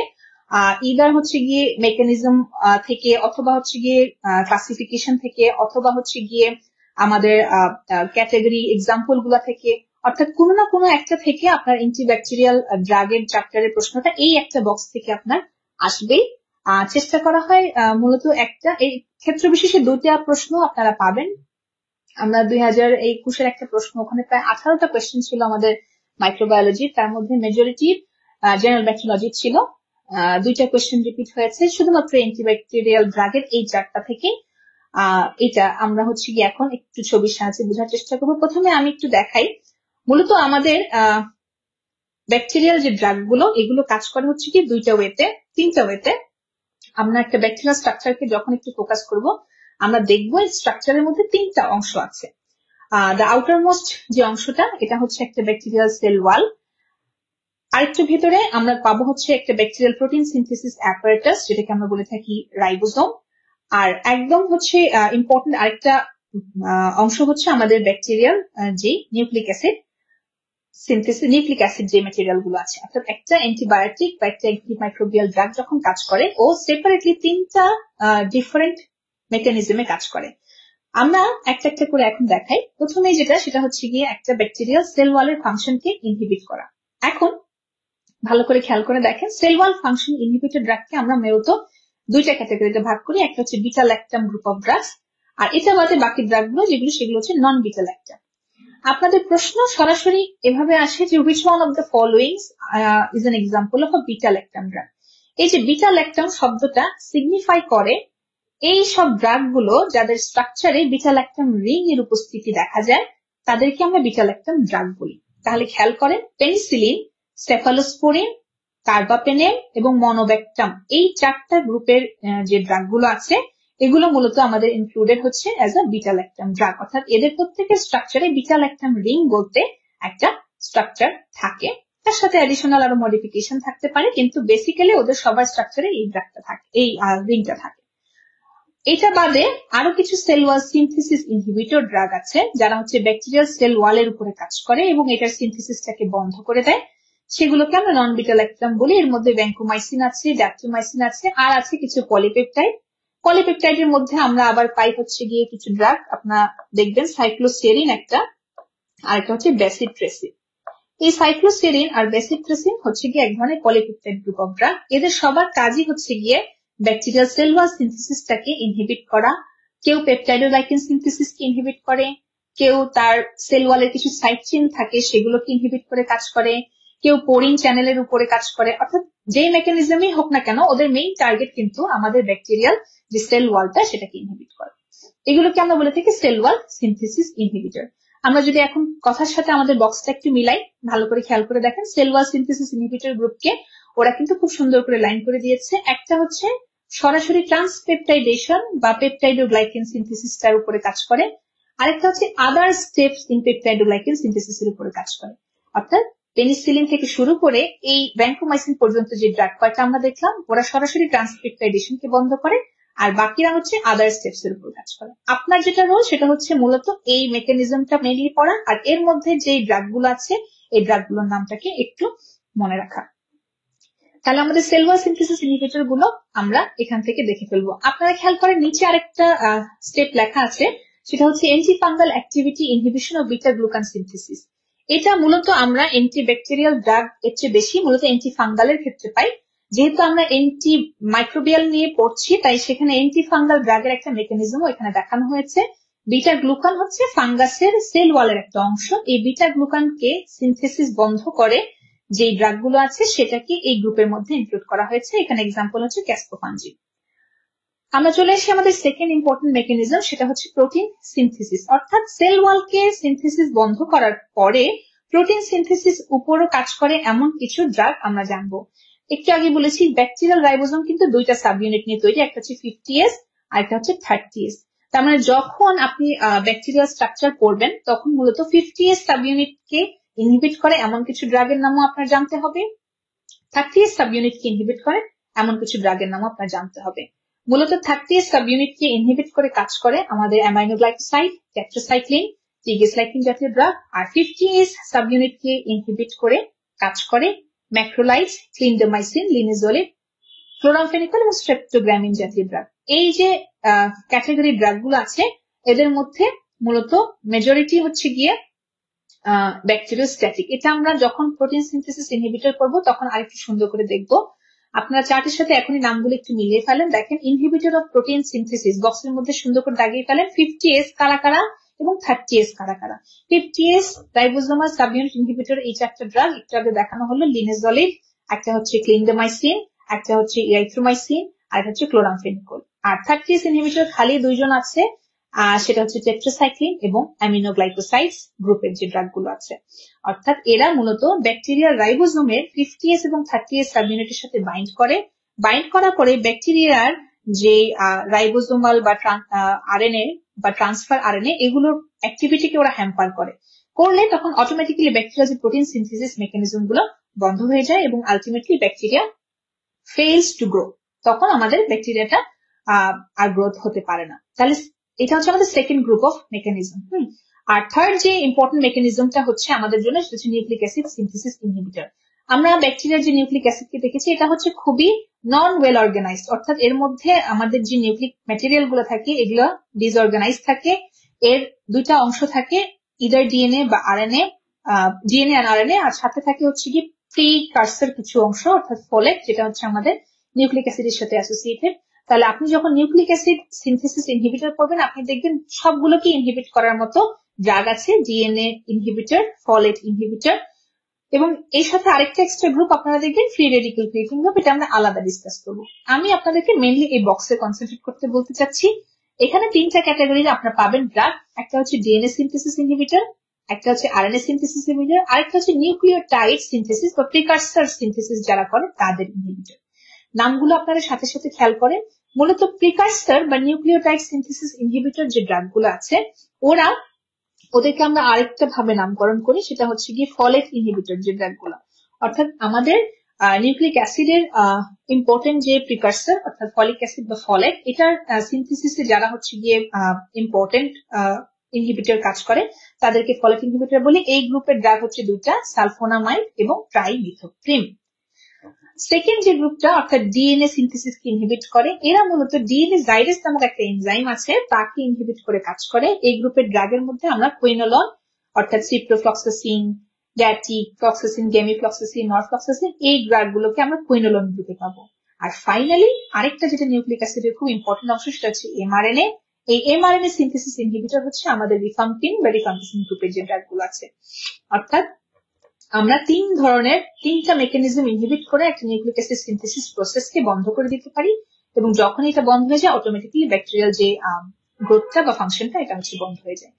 ইদার হচ্ছে গিয়ে মেকানিজম থেকে অথবা হচ্ছে গিয়ে ক্লাসিফিকেশন থেকে অথবা হচ্ছে গিয়ে আমাদের ক্যাটাগরি এক্সাম্পল গুলা থেকে, অর্থাৎ কোনো না কোনো একটা থেকে আপনার অ্যান্টিব্যাকটেরিয়াল ড্রাগের চ্যাপ্টারের প্রশ্নটা এই একটা বক্স থেকে আপনার আসবেই। চেষ্টা করা হয় মূলত একটা এই ক্ষেত্র বিশেষে 2টা প্রশ্ন আপনারা পাবেন। আমরা 2021-এর একটা প্রশ্ন, ওখানে প্রায় 18টা কোয়েশ্চেন ছিল আমাদের মাইক্রোবায়োলজি, তার মধ্যে মেজরিটি জেনারেল ব্যাকটেরিওলজি ছিল। 2টা কোয়েশ্চেন রিপিট হয়েছে শুধুমাত্র অ্যান্টিব্যাকটেরিয়াল ড্রাগের এই 4টা থেকে। এটা আমরা হচ্ছে কি এখন একটু ছবির সাহায্যে বোঝার চেষ্টা করবো। প্রথমে আমি একটু দেখাই, মূলত আমাদের ব্যাকটেরিয়াল যে ড্রাগ গুলো এগুলো কাজ করে হচ্ছে কি 3টা ওয়েতে। আমরা একটা ব্যাকটেরিয়াল স্ট্রাকচারকে যখন একটু ফোকাস করব আমরা দেখবো এই স্ট্রাকচারের মধ্যে 3টা অংশ আছে। দ্য আউটারমোস্ট যে অংশটা এটা হচ্ছে একটা ব্যাকটেরিয়াল সেল ওয়াল, আরেকটু ভেতরে আমরা পাবো হচ্ছে একটা ব্যাকটেরিয়াল প্রোটিন সিনথেসিস অ্যাপারেটাস যেটাকে আমরা বলে থাকি রাইবোজোম। আর একদম হচ্ছে ইম্পর্টেন্ট আরেকটা অংশ হচ্ছে আমাদের ব্যাকটেরিয়াল যে nucleic acid synthesis, nucleic acid যে ম্যাটেরিয়াল গুলো আছে। অর্থাৎ একটা অ্যান্টিবায়োটিক বা একটা অ্যান্টিমাইক্রোবিয়াল ড্রাগ যখন কাজ করে ও সেপারেটলি 3টা ডিফারেন্ট মেকানিজমে কাজ করে। আমরা একটা একটা করে এখন দেখাই। প্রথমে যেটা সেটা হচ্ছে গিয়ে একটা ব্যাকটেরিয়াল সেল ওয়ালের ফাংশনকে ইনহিবিট করা। এখন ভালো করে খেয়াল করে দেখেন, সেল ওয়াল ফাংশন ইনহিবিটর ড্রাগকে আমরা মূলত 2টা ক্যাটাগরিতে ভাগ করি। একটা হচ্ছে beta lactam group of drugs, আর এটা বাদে বাকি ড্রাগগুলো সেগুলো হচ্ছে নন বিটা ল্যাকটাম। আপনাদের প্রশ্ন সরাসরি এভাবে আসে যে which one of the following is an example of a beta lactam drug। এই যে বিটা ল্যাকটাম শব্দটা সিগনিফাই করে এই সব ড্রাগ গুলো যাদের স্ট্রাকচারে বিটা ল্যাকটাম রিং এর উপস্থিতি দেখা যায় তাদেরকে আমরা বিটা ল্যাকটাম ড্রাগ বলি। তাহলে খেয়াল করেন, পেনিসিলিন, সেফালোস্পোরিন, কার্বাপেনেম এবং মনোব্যাকটাম এই 4টা গ্রুপের যে ড্রাগ গুলো আছে এগুলো মূলত আমাদের ইনক্লুডেড হচ্ছে as a beta lactam drug. অর্থাৎ এদের প্রত্যেকের স্ট্রাকচারে বিটা ল্যাকটাম রিং বলতে একটা স্ট্রাকচার থাকে, তার সাথে অ্যাডিশনাল আরো মডিফিকেশন থাকতে পারে, কিন্তু বেসিক্যালি ওদের সবার স্ট্রাকচারে এই ড্রাগটা থাকে, এই রিংটা থাকে। এটা বাদে আরো কিছু sell wall synthesis inhibitor drug আছে যারা হচ্ছে ব্যাকটেরিয়াল সেল ওয়ালের উপরে কাজ করে এবং এটার সিনথেসিসটাকে বন্ধ করে দেয়। সেগুলোকে আমরা নন বিটা ল্যাকটাম বলি। এর মধ্যে ভ্যাঙ্কোমাইসিন আছে, ড্যাপ্টোমাইসিন আছে, আর আছে কিছু পলিপেপটাইড। পলিপেপটাইডের মধ্যে আমরা আবার পাই হচ্ছে গিয়ে কিছু ড্রাগ, আপনারা দেখবেন সাইক্লোসেরিন একটা, আর একটা হচ্ছে বেসিট্রেসিন। এই সাইক্লোসেরিন আর বেসিট্রেসিন হচ্ছে গিয়ে এক ধরনের পলিপেপটাইড গ্রুপ অফ ড্রাগ। এদের সবার কাজই হচ্ছে গিয়ে ব্যাকটেরিয়াল সেল ওয়াল সিনথেসিসটাকে ইনহিবিট করা। কেউ পেপটাইডোলাইকেন সিনথেসিসকে ইনহিবিট করে, কেউ তার সেল ওয়ালের কিছু সাইড চেইন থাকে সেগুলোকে ইনহিবিট করে কাজ করে, কেউ পোরিং চ্যানেলের উপরে কাজ করে। অর্থাৎ যেই মেকানিজমই হোক না কেন, ওদের মেইন টার্গেট কিন্তু আমাদের ব্যাকটেরিয়াল যে সেল ওয়ালটা সেটাকে ইনহিবিট করে। এগুলোকে আমরা বলে থাকি সেল ওয়াল সিনথেসিস ইনহিবিটর। আমরা যদি এখন কথার সাথে আমাদের বক্সটা একটু মিলাই, ভালো করে খেয়াল করে দেখেন, সেল ওয়াল সিনথেসিস ইনহিবিটর গ্রুপকে ওরা কিন্তু খুব সুন্দর করে লাইন করে দিয়েছে। একটা হচ্ছে সরাসরি ট্রান্সপেপটাইডেশন বা পেপটাইডোগ্লাইকেন সিনথেসিসটার উপরে কাজ করে, আরেকটা হচ্ছে আদার স্টেপস ইন পেপটাইডোগ্লাইকেন সিনথেসিসের উপরে কাজ করে। অর্থাৎ পেনিসিলিন থেকে শুরু করে এই ভ্যানকোমাইসিন পর্যন্ত যে ড্রাগ কয়টা আমরা দেখলাম, ওরা সরাসরি ট্রান্সপেপটাইডেশনকে বন্ধ করে, আর বাকিরা হচ্ছে আদার স্টেপস এর উপর কাজ করে। আপনার যেটা রোল সেটা হচ্ছে মূলত এই মেকানিজমটা মেনলি পড়া, আর এর মধ্যে যে ড্রাগ গুলো আছে এই ড্রাগ গুলোর নামটাকে একটু মনে রাখা। তাহলে আমাদের সেল ওয়াল সিনথেসিস ইনহিবিটর গুলো আমরা এখান থেকে দেখে ফেলবো। আপনারা খেয়াল করেন নিচে আরেকটা স্টেপ লেখা আছে, সেটা হচ্ছে anti fungal activity inhibition of beta glucan synthesis. এটা মূলত আমরা অ্যান্টি ব্যাকটেরিয়াল ড্রাগ এর চেয়ে বেশি মূলত অ্যান্টি ফাঙ্গালের ক্ষেত্রে পাই। যেহেতু আমরা অ্যান্টি মাইক্রোবিয়াল নিয়ে পড়ছি, তাই সেখানে অ্যান্টি ফাঙ্গাল ড্রাগের একটা মেকানিজমও এখানে দেখানো হয়েছে। বিটা গ্লুকান হচ্ছে ফাঙ্গাসের সেল ওয়ালের একটা অংশ। এই বিটা গ্লুকানকে সিনথেসিস বন্ধ করে যে ড্রাগ গুলো আছে সেটাকে এই গ্রুপের মধ্যে ইনক্লুড করা হয়েছে। এখানে এক্সাম্পল হচ্ছে ক্যাসপোফানজিন। আমরা চলে আসি আমাদের সেকেন্ড ইম্পর্টেন্ট মেকানিজম, সেটা হচ্ছে প্রোটিন সিনথেসিস। অর্থাৎ সেল ওয়ালকে সিনথেসিস বন্ধ করার পরে প্রোটিন সিনথেসিস উপরও কাজ করে এমন কিছু ড্রাগ আমরা জানবো। একটু আগে বলেছি ব্যাকটেরিয়াল রাইবোজোম কিন্তু দুইটা সাব ইউনিট নিয়ে তৈরি, একটা হচ্ছে 50S আর একটা হচ্ছে 30S। তার মানে যখন আপনি ব্যাকটেরিয়াল স্ট্রাকচার পড়বেন তখন মূলত 50S সাব ইউনিটকে ইনহিবিট করে এমন কিছু ড্রাগের নামও আপনার জানতে হবে, 30S সাব ইউনিটকে ইনহিবিট করে এমন কিছু ড্রাগের নামও আপনার জানতে হবে। মূলত 30S সাব ইউনিটকে ইনহিবিট করে কাজ করে আমাদের অ্যামাইনোগ্লাইকোসাইড, টেট্রাসাইক্লিন, ট্রিগ্লিসাইক্লিন জাতীয় ড্রাগ। আর 50S সাব ইউনিটকে ইনহিবিট করে কাজ করে ম্যাক্রোলাইডস, ক্লিন্ডামাইসিন, লিনেজোলিড, ক্লোরামফেনিকল এবং স্ট্রেপ্টোগ্রামিন জাতীয় ড্রাগ। এই যে ক্যাটাগরি ড্রাগ গুলো আছে এদের মধ্যে মূলত মেজরিটি হচ্ছে গিয়ে ব্যাকটেরিওস্ট্যাটিক। এটা আমরা যখন প্রোটিন সিনথেসিস ইনহিবিটর করবো তখন আরেকটু সুন্দর করে দেখবো। আপনারা চার্টের সাথে এখনই নামগুলো একটু মিলিয়ে ফেলেন। দেখেন ইনহিবিটর অফ প্রোটিন সিনথেসিস বক্সের মধ্যে সুন্দর করে দাগিয়ে ফেলেন 50S কারা কারা এবং 30S কারা কারা। 50S ribosomal sub unit inhibitor এই চারটা ড্রাগ একটু আগে দেখানো হলো, লিনেজোলিড, একটা হচ্ছে ক্লিন্ডামাইসিন, একটা হচ্ছে ইরাইথ্রোমাইসিন, আর একটা হচ্ছে ক্লোরামফেনিকল। আর 30S ইনহিবিটর খালি দুইজন আছে, সেটা হচ্ছে টেট্রাসাইক্লিন এবং অ্যামিনোগ্লাইকোসাইডস গ্রুপের যে ড্রাগ গুলো আছে। অর্থাৎ এরা মূলত ব্যাকটেরিয়াল রাইবোজোমের 50S এবং 30S সাব ইউনিটের সাথে বাইন্ড করে। বাইন্ড করার পরে ব্যাকটেরিয়ার যে রাইবোজোমাল বা আরএনএ বা ট্রান্সফার আরএনএ এগুলোর অ্যাক্টিভিটিকে ওরা হ্যাম্পার করলে তখন অটোমেটিক্যালি ব্যাকটেরিয়াল যে প্রোটিন সিনথেসিস মেকানিজম গুলো বন্ধ হয়ে যায় এবং ultimately bacteria fails to grow. তখন আমাদের ব্যাকটেরিয়াটা আর গ্রোথ হতে পারে না। তাহলে এটা হচ্ছে আমাদের সেকেন্ড গ্রুপ অফ মেকানিজম। আর থার্ড যে ইম্পর্টেন্ট মেকানিজমটা হচ্ছে আমাদের জন্য সেটা হচ্ছে নিউক্লিক অ্যাসিড সিনথেসিস ইনহিবিটর। আমরা ব্যাকটেরিয়ার যে নিউক্লিক অ্যাসিডকে দেখেছি এটা হচ্ছে খুবই নন ওয়েল অর্গানাইজড, অর্থাৎ এর মধ্যে আমাদের যে নিউক্লিক ম্যাটেরিয়াল গুলো থাকে এগুলো ডিসঅর্গানাইজ থাকে। এর দুইটা অংশ থাকে, ইদার ডিএনএ বা আরএনএ, ডিএনএ আর আরএনএ, আর সাথে থাকে হচ্ছে কি প্রিকার্সর কিছু অংশ অর্থাৎ ফলেট, যেটা হচ্ছে আমাদের নিউক্লিক অ্যাসিডের সাথে অ্যাসোসিয়েটেড। তাহলে আপনি যখন নিউক্লিক অ্যাসিড সিনথেসিস ইনহিবিটর পড়বেন আপনি দেখবেন সবগুলোকে ইনহিবিট করার মতো ড্রাগ আছে, ডিএনএ ইনহিবিটর, ফলেট ইনহিবিটর, এবং এর সাথে আরেকটা এক্সট্রা গ্রুপ আপনারা দেখবেন ফ্রি রেডিক্যাল ক্রিয়েটিং গ্রুপ। এটা আমরা আলাদা ডিসকাস করবো। আমি আপনাদেরকে মেইনলি এই বক্সে কনসেন্ট্রেট করতে বলতে চাচ্ছি। এখানে তিনটা ক্যাটাগরির আপনারা পাবেন ড্রাগ। একটা হচ্ছে ডিএনএ সিনথেসিস ইনহিবিটর, একটা হচ্ছে আরএনএ সিনথেসিস ইনহিবিটর, আরেকটা হচ্ছে নিউক্লিওটাইড সিনথেসিস বা প্রিকার্সর সিনথেসিস যারা করে তাদের ইনহিবিটর। নামগুলো আপনারা সাথে সাথে খেয়াল করেন। মূলত প্রিকার্সর বা নিউক্লিওটাইড সিনথেসিস ইনহিবিটর যে ড্রাগ গুলো আছে ওদেরকে আমরা আরেকটা ভাবে নামকরণ করি, সেটা হচ্ছে গিয়ে ফলেট ইনহিবিটর যে ড্রাগ গুলো। অর্থাৎ আমাদের নিউক্লিক অ্যাসিডের ইম্পর্টেন্ট যে প্রিকার্সর অর্থাৎ ফলিক অ্যাসিড বা ফলেট, এটার সিনথেসিসে যারা হচ্ছে গিয়ে ইম্পর্টেন্ট ইনহিবিটর কাজ করে তাদেরকে ফলেট ইনহিবিটর বলি। এই গ্রুপের ড্রাগ হচ্ছে দুটা, সালফোনামাইড এবং ট্রাইমিথোপ্রিম। সেকেন্ড যে গ্রুপটা অর্থাৎ ডিএনএ সিনথেসিসকে ইনহিবিট করে, এরা মূলত ডিএনএ জাইরেস নামক একটা এনজাইম আছে তাকে ইনহিবিট করে কাজ করে। এই গ্রুপের ড্রাগের মধ্যে আমরা কুইনোলন অর্থাৎ সিপ্রোফ্লক্সাসিন, ড্যাটিক, ফ্লক্সাসিন, গেমিফ্লক্সাসিন, নরফ্লক্সাসিন এই ড্রাগ গুলোকে আমরা কুইনোলন গ্রুপে পাবো। আর ফাইনালি আরেকটা যেটা নিউক্লিক অ্যাসিডের খুব ইম্পর্টেন্ট অংশ সেটা হচ্ছে এমআরএনএ। এই এমআরএনএ সিনথেসিস ইনহিবিটর হচ্ছে আমাদের রিফাম্পিন বা রিফাম্পিসিন গ্রুপের যে ড্রাগ গুলো আছে। অর্থাৎ আমরা তিনটা মেকানিজম ইনহিবিট করে একটা নিউক্লিক অ্যাসিড সিনথেসিস প্রসেসকে বন্ধ করে দিতে পারি, এবং যখন এটা বন্ধ হয়ে যায় অটোমেটিক্যালি ব্যাকটেরিয়াল যে গ্রোথটা বা ফাংশনটা এটা হচ্ছে বন্ধ হয়ে যায়।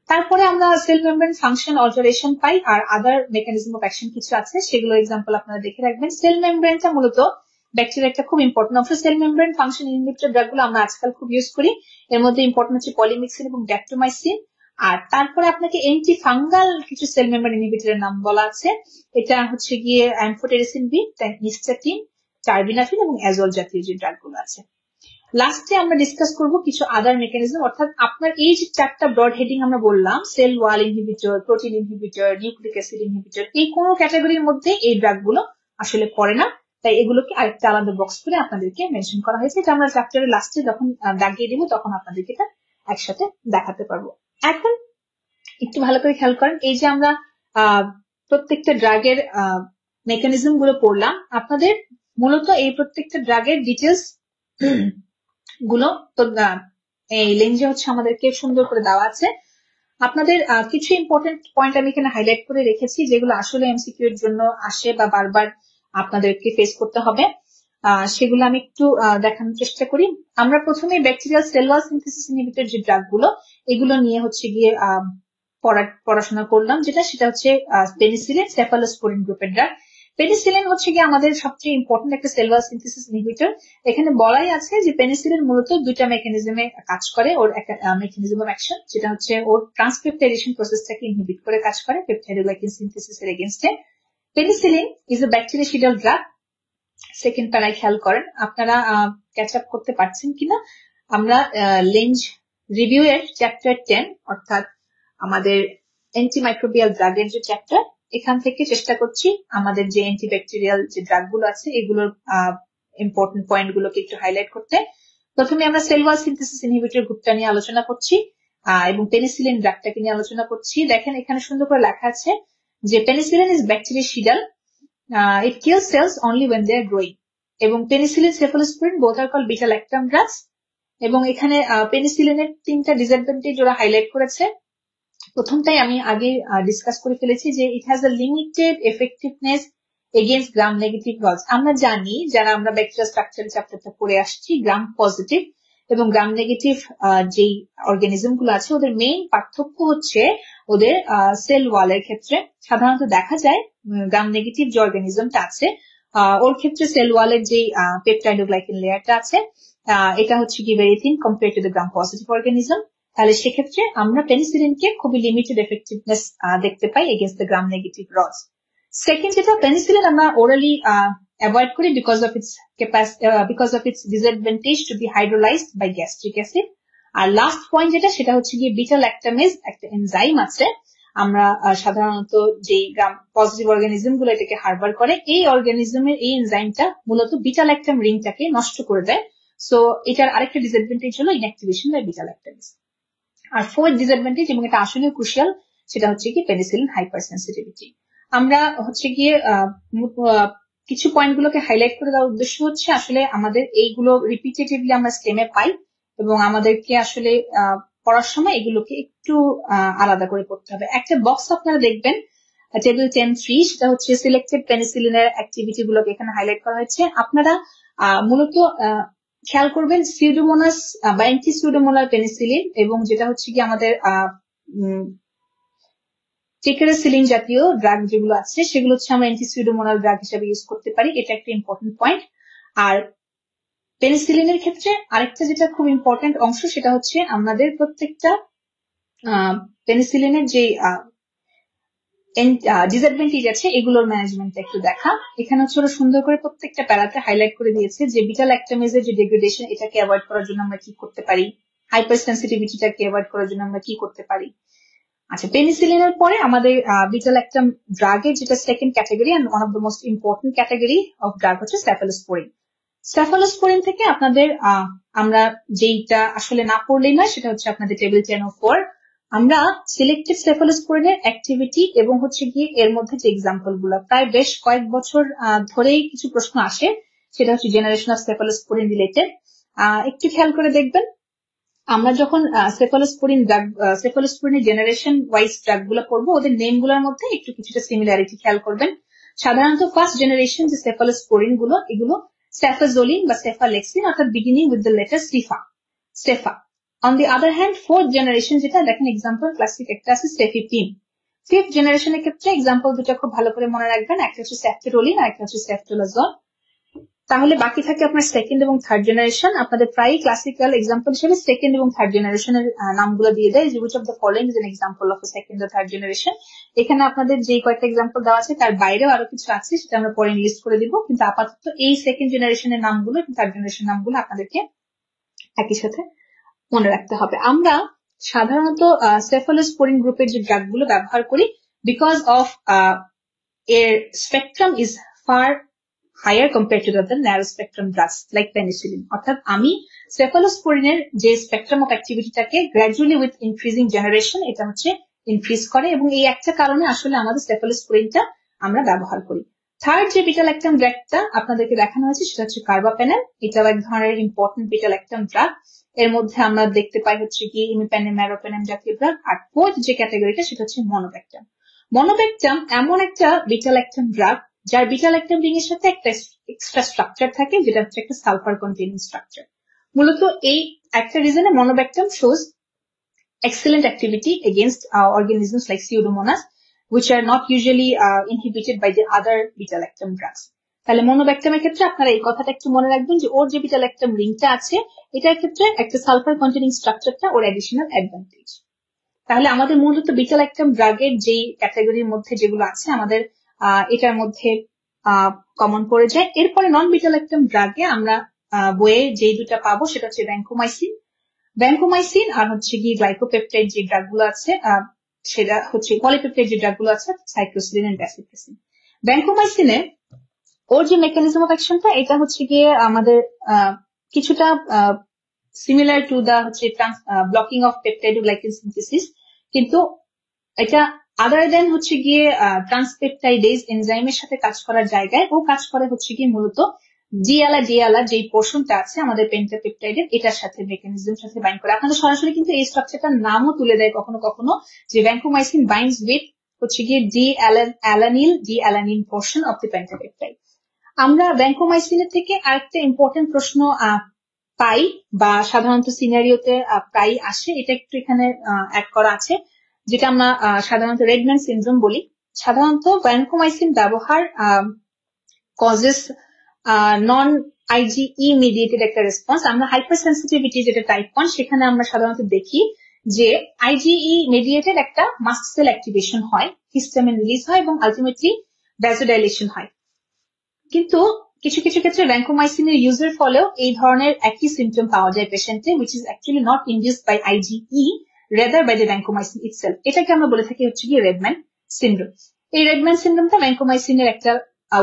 তারপরে আমরা সেল মেমব্রেন ফাংশন অল্টারেশন পাই, আর আদার মেকানিজম অফ অ্যাকশন কিছু আছে, সেগুলো এক্সাম্পল আপনারা দেখে রাখবেন। সেল মেমব্রেনটা মূলত ব্যাকটেরিয়া একটা খুব ইম্পর্টেন্ট অংশ। সেল মেমব্রেন ফাংশন ইনহিবিটর ড্রাগগুলো আমরা আজকাল খুব ইউজ করি। এর মধ্যে ইম্পর্টেন্ট হচ্ছে পলিমিক্সিন এবং ড্যাপ্টোমাইসিন। আর তারপরে আপনাকে এন্টি ফাঙ্গাল কিছু সেল মেমব্রেন ইনহিবিটরের নাম বলা আছে। এটা হচ্ছে গিয়ে অ্যাম্ফোটেরিসিন বি, নিস্টাটিন, টার্বিনাফিন এবং অ্যাজল জাতীয় যে ড্রাগগুলো আছে। লাস্টে আমরা ডিসকাস করব কিছু আদার মেকানিজম, অর্থাৎ আপনার এই যে চারটা ব্রড হেডিং আমরা বললাম, cell wall inhibitor, protein inhibitor, nucleic acid inhibitor, এই কোন ক্যাটাগরির মধ্যে এই ড্রাগগুলো আসলে পড়ে না, তাই এগুলোকে আরেকটা আলাদা বক্স করে আপনাদেরকে মেনশন করা হয়েছে। এটা আমরা চ্যাপ্টারের লাস্টে যখন দাগিয়ে দিব তখন আপনাদেরকে এটা একসাথে দেখাতে পারবো। এখন একটু ভালো করে খেয়াল করেন, এই যে আমরা প্রত্যেকটা ড্রাগের মেকানিজম গুলো পড়লাম, আপনাদের মূলত এই প্রত্যেকটা ড্রাগের ডিটেলস গুলো তো এই লেঞ্জে হচ্ছে আমাদেরকে সুন্দর করে দেওয়া আছে। আপনাদের কিছু ইম্পর্টেন্ট পয়েন্ট আমি এখানে হাইলাইট করে রেখেছি, যেগুলো আসলে এমসিকিউ এর জন্য আসে বা বারবার আপনাদেরকে ফেস করতে হবে, সেগুলো আমি একটু দেখানোর চেষ্টা করি। আমরা প্রথমে bacterial sell wall synthesis inhibitor যে ড্রাগগুলো, এগুলো নিয়ে হচ্ছে গিয়ে পড়াশোনা করলাম, সেটা হচ্ছে পেনিসিলিন, সেফালোস্পোরিন গ্রুপের ড্রাগ। পেনিসিলিন হচ্ছে গিয়ে আমাদের সবচেয়ে ইম্পর্টেন্ট একটা সেল ওয়াল সিনথেসিস ইনহিবিটর। এখানে বলাই আছে যে পেনিসিলিন মূলত দুইটা মেকানিজমে কাজ করে। ওর একটা মেকানিজম অফ অ্যাকশন, যেটা হচ্ছে ওর ট্রান্সপেপটাইজেশন প্রসেসটাকে ইনহিবিট করে কাজ করে পেপটাইডোগ্লাইকান সিনথেসিসের এগেইনস্টে। Penicillin is a bactericidal drug. Second প্যারায় খেয়াল করেন, আপনারা ক্যাচ আপ করতে পারছেন কিনা। আমরা লেঞ্জ রিভিউ এর চ্যাপ্টার 10 অর্থাৎ আমাদের অ্যান্টিমাইক্রোবিয়াল ড্রাগের যে চ্যাপ্টার, এখান থেকে চেষ্টা করছি আমাদের যে অ্যান্টিব্যাকটেরিয়াল যে ড্রাগগুলো আছে এগুলোর ইম্পর্টেন্ট পয়েন্ট গুলোকে একটু হাইলাইট করতে। প্রথমে আমরা সেল ওয়াল সিনথেসিস ইনহিবিটর গ্রুপটা নিয়ে আলোচনা করছি এবং পেনিসিলিন ড্রাগটাকে নিয়ে আলোচনা করছি। দেখেন এখানে সুন্দর করে লেখা আছে যে penicillin is bactericidal, it kills cells only when they are growing, এবং penicillin, cephalosporin both are called beta lactam drugs। এবং এখানে পেনিসিলিনের তিনটা ডিসঅ্যাডভান্টেজ ওরা হাইলাইট করেছে। প্রথমটাই আমি আগে ডিসকাস করে ফেলেছি যে it has a limited effectiveness against gram negative roads. আমরা জানি, যারা আমরা ব্যাকটেরিয়াল স্ট্রাকচার চ্যাপ্টারটা পড়ে আসছি, গ্রাম পজিটিভ এবং গ্রাম নেগেটিভ যেই অর্গানিজম গুলো আছে ওদের মেইন পার্থক্য হচ্ছে ওদের সেল ওয়ালের ক্ষেত্রে সাধারণত দেখা যায় গ্রাম নেগেটিভ যে অর্গানিজমটা আছে ওর ক্ষেত্রে সেল ওয়ালের যে পেপটাইডোগ্লাইকান লেয়ারটা আছে এটা হচ্ছে কি very thin compare to the gram positive organism. তাহলে সেক্ষেত্রে আমরা পেনিসিলিনকে খুবই লিমিটেড এফেক্টিভনেস দেখতে পাই against the gram negative rods. Second, যেটা পেনিসিলিন আমরা ওরালি অ্যাভয়েড করি because of its disadvantage to be hydrolyzed by gastric acid। আর লাস্ট পয়েন্ট যেটা, সেটা হচ্ছে গিয়ে বিটা ল্যাকটামেজ একটা এনজাইম আছে, আমরা সাধারণত যে গ্রাম পজিটিভ অর্গানিজম গুলো এটাকে হারবার করে, এই অর্গানিজমের এই এনজাইমটা মূলত বিটা ল্যাকটাম রিংটাকে নষ্ট করে দেয়। সো এটার আরেকটা ডিসঅ্যাডভান্টেজ হলো ইনঅ্যাক্টিভেশন বাই বিটা ল্যাকটামেজ। আর ফোর্থ ডিসঅ্যাডভান্টেজ, এবং এটা আসলে ক্রুশিয়াল, সেটা হচ্ছে কি পেনিসিলিন হাইপার সেন্সিটিভিটি। আমরা হচ্ছে গিয়ে কিছু পয়েন্ট গুলোকে হাইলাইট করে দেওয়ার উদ্দেশ্য হচ্ছে আসলে আমাদের এইগুলো রিপিটেটিভলি আমরা স্টেমে পাই এবং আমাদেরকে আসলে পড়ার সময় এগুলোকে একটু আলাদা করে পড়তে হবে। একটা বক্স আপনারা দেখবেন টেবিল 10.3, সেটা হচ্ছে সিলেক্টেড পেনিসিলিনের অ্যাক্টিভিটি গুলোকে এখানে হাইলাইট করা হয়েছে। আপনারা মূলত খেয়াল করবেন সিউডোমোনাস বা অ্যান্টি সিউডোমোনাল পেনিসিলিন এবং যেটা হচ্ছে কি আমাদের টেকেরাসিলিন জাতীয় ড্রাগ যেগুলো আছে সেগুলো হচ্ছে আমরা অ্যান্টি সিউডোমোনাল ড্রাগ হিসেবে ইউজ করতে পারি। এটা একটা ইম্পর্টেন্ট পয়েন্ট। আর পেনিসিলিনের ক্ষেত্রে আরেকটা যেটা খুব ইম্পর্টেন্ট অংশ, সেটা হচ্ছে আমাদের প্রত্যেকটা পেনিসিলিনের যে ডিসঅ্যাডভান্টেজ আছে এগুলোর ম্যানেজমেন্ট একটু দেখা। এখানে হচ্ছে ওরা সুন্দর করে প্রত্যেকটা প্যারাতে হাইলাইট করে দিয়েছে যে বিটা ল্যাকটামেজের যে ডিগ্রেডেশন, এটাকে অ্যাভয়েড করার জন্য আমরা কি করতে পারি, হাইপার সেন্সিটিভিটিটাকে অ্যাভয়েড করার জন্য আমরা কি করতে পারি। আচ্ছা, পেনিসিলিনের পরে আমাদের বিটা ল্যাকটাম ড্রাগের যেটা second category and one of the most important category of drug হচ্ছে সেফালোস্পোরিন। সেফালোস্পোরিন থেকে আপনাদের আমরা যেইটা আসলে না পড়লেই না, সেটা হচ্ছে আপনাদের টেবিল 10.4। আমরা সিলেক্টেড সেফালোস্পোরিনের অ্যাক্টিভিটি এবং হচ্ছে গিয়ে এর মধ্যে যে এক্সাম্পল গুলো প্রায় বেশ কয়েক বছর ধরেই কিছু প্রশ্ন আসে, সেটা হচ্ছে জেনারেশন অফ সেফালোস্পোরিন রিলেটেড। একটু খেয়াল করে দেখবেন আমরা যখন সেফালোস্পোরিনের জেনারেশন ওয়াইজ ড্রাগ গুলো পড়বো, ওদের নেম গুলোর মধ্যে একটু কিছুটা সিমিলারিটি খেয়াল করবেন। সাধারণত ফার্স্ট জেনারেশন যে সেফালোস্পোরিন গুলো, এগুলো সেফাজোলিন বা সেফালেক্সিন, অর্থাৎ beginning with the letter cepha. On the other hand fourth generation যেটা দেখেন এক্সাম্পল ক্লাসিক একটা আছে সেফিপিন। ফিফথ জেনারেশনের ক্ষেত্রে এক্সাম্পল দুটো খুব ভালো করে মনে রাখবেন, একটা হচ্ছে সেফটেরোলিন আর একটা হচ্ছে সেফটোলাজল। তাহলে বাকি থাকে আপনার সেকেন্ড এবং থার্ড জেনারেশন। আপনাদের প্রায় ক্লাসিক্যাল এক্সাম্পল হিসেবে সেকেন্ড এবং থার্ড জেনারেশনের নামগুলো দিয়ে দেয়, which of the following is an example of a second or third generation। এখানে আপনাদের যে কয়েকটা এক্সাম্পল দেওয়া আছে তার বাইরেও আরো কিছু আছে, সেটা আমরা পরে লিস্ট করে দিব, কিন্তু আপাতত এই সেকেন্ড জেনারেশনের নামগুলো এবং থার্ড জেনারেশন নামগুলো আপনাদেরকে একই সাথে মনে রাখতে হবে। আমরা সাধারণত সেফালোস্পোরিন গ্রুপের যে ড্রাগগুলো ব্যবহার করি, বিকজ অফ এর spectrum is far higher compared to the other narrow spectrum drugs like penicillin। অর্থাৎ আমি সেফালোস্পোরিনের যে স্পেকট্রাম অফ অ্যাক্টিভিটিটাকে গ্র্যাজুয়ালি উইথ ইনক্রিজিং জেনারেশন এটা হচ্ছে ইনক্রিজ করে, এবং এই একটা কারণে আসলে আমাদের সেফালোস্পোরিনটা আমরা ব্যবহার করি। থার্ড যে বিটা ল্যাকটাম ড্রাগটা আপনাদেরকে দেখানো হয়েছে সেটা হচ্ছে কার্বাপেনেম। এটাও এক ধরনের ইম্পর্টেন্ট বিটা ল্যাকটাম ড্রাগ। এর মধ্যে আমরা দেখতে পাই হচ্ছে কি ইমিপেনেম, ম্যারোপেনেম জাতীয় ড্রাগ। আর ফোর্থ যে ক্যাটাগরিটা সেটা হচ্ছে মনোব্যাকটাম। মনোব্যাকটাম এমন একটা বিটা ল্যাকটাম ড্রাগ যার বিটা ল্যাকটাম রিং এর সাথে একটা এক্সট্রা স্ট্রাকচার থাকে, যেটা হচ্ছে একটা সালফার কন্টেনিং স্ট্রাকচার। মূলত এই একটা রিজনে monobactam shows excellent activity against organisms like Pseudomonas, which are not usually inhibited by the other beta-lactam drugs। তাহলে মনোব্যাকটামের ক্ষেত্রে আপনারা এই কথাটা একটু মনে রাখবেন যে ওর যে বিটা-ল্যাকটাম রিংটা আছে এটার ক্ষেত্রে একটা সালফার কন্টেনিং স্ট্রাকচারটা ওর অ্যাডিশনাল অ্যাডভান্টেজ। তাহলে আমাদের মূলত বিটা-ল্যাকটাম ড্রাগের যে ক্যাটাগরির মধ্যে যেগুলো আছে আমাদের এটার মধ্যে কমন পড়ে যায়। এরপরে নন বিটা-ল্যাকটাম ড্রাগে আমরা বইয়ে যে দুটা পাবো সেটা হচ্ছে ভ্যানকোমাইসিন আর হচ্ছে গিয়ে গ্লাইকোপেপটাইড যে ড্রাগগুলো আছে সেটা হচ্ছে পলিপেপটাইড যে ড্রাগগুলো আছে সাইক্লোসিলিন এন্ড ড্যাসিপ্রেসিন। ভ্যানকোমাইসিনে ওর যে মেকানিজম অফ অ্যাকশনটা এটা হচ্ছে গিয়ে আমাদের কিছুটা সিমিলার টু দা হচ্ছে ব্লকিং অফ পেপটাইডোগ্লাইকেন সিনথেসিস, কিন্তু এটা আদার দেন হচ্ছে গিয়ে ট্রান্সপেপটাইডেজ এনজাইমের সাথে কাজ করার জায়গায় ও কাজ করে হচ্ছে গিয়ে মূলত ডিএলআর যে পোর্শনটা আছে আমাদের পেন্টাপেপটাইডের এটার সাথে মেকানিজম সাথে বাইন্ড করে। আপনাদের সরাসরি কিন্তু এই স্ট্রাকচারটার নামও তুলে দেয় কখনো কখনো, যে ভ্যানকোমাইসিন বাইন্ডস উইথ হচ্ছে গিয়ে ডিঅ্যালানিল পোর্শন অফ দ্য পেন্টাপেপটাইড। আমরা ভ্যানকোমাইসিনের থেকে আরেকটা ইম্পর্টেন্ট প্রশ্ন পাই বা সাধারণত সিনারিওতে প্রায় আসে, এটা একটু এখানে অ্যাড করা আছে, যেটা আমরা সাধারণত রেডম্যান সিনড্রোম বলি। সাধারণত ভ্যানকোমাইসিন ব্যবহার কজেস নন আইজিই মিডিয়েটেড একটা রেসপন্স। আমরা হাইপার সেন্সিটিভিটি যেটা টাইপ 1 সেখানে আমরা সাধারণত দেখি যে আইজিই মিডিয়েটেড একটা মাস্ট সেল অ্যাক্টিভেশন হয়, হিস্টামিন রিলিজ হয় এবং আলটিমেটলি ভ্যাসোডাইলেশন হয়। কিন্তু কিছু কিছু ক্ষেত্রে ভ্যানকোমাইসিনের ইউজের ফলেও এই ধরনের একই সিমটম পাওয়া যায় পেশেন্টে, which is actually not induced by IgE rather by the vancomycin itself। এটাকে আমরা বলে থাকি হচ্ছে গিয়ে রেডম্যান সিনড্রোম। এই রেডম্যান সিনড্রোমটা ভ্যানকোমাইসিনের একটা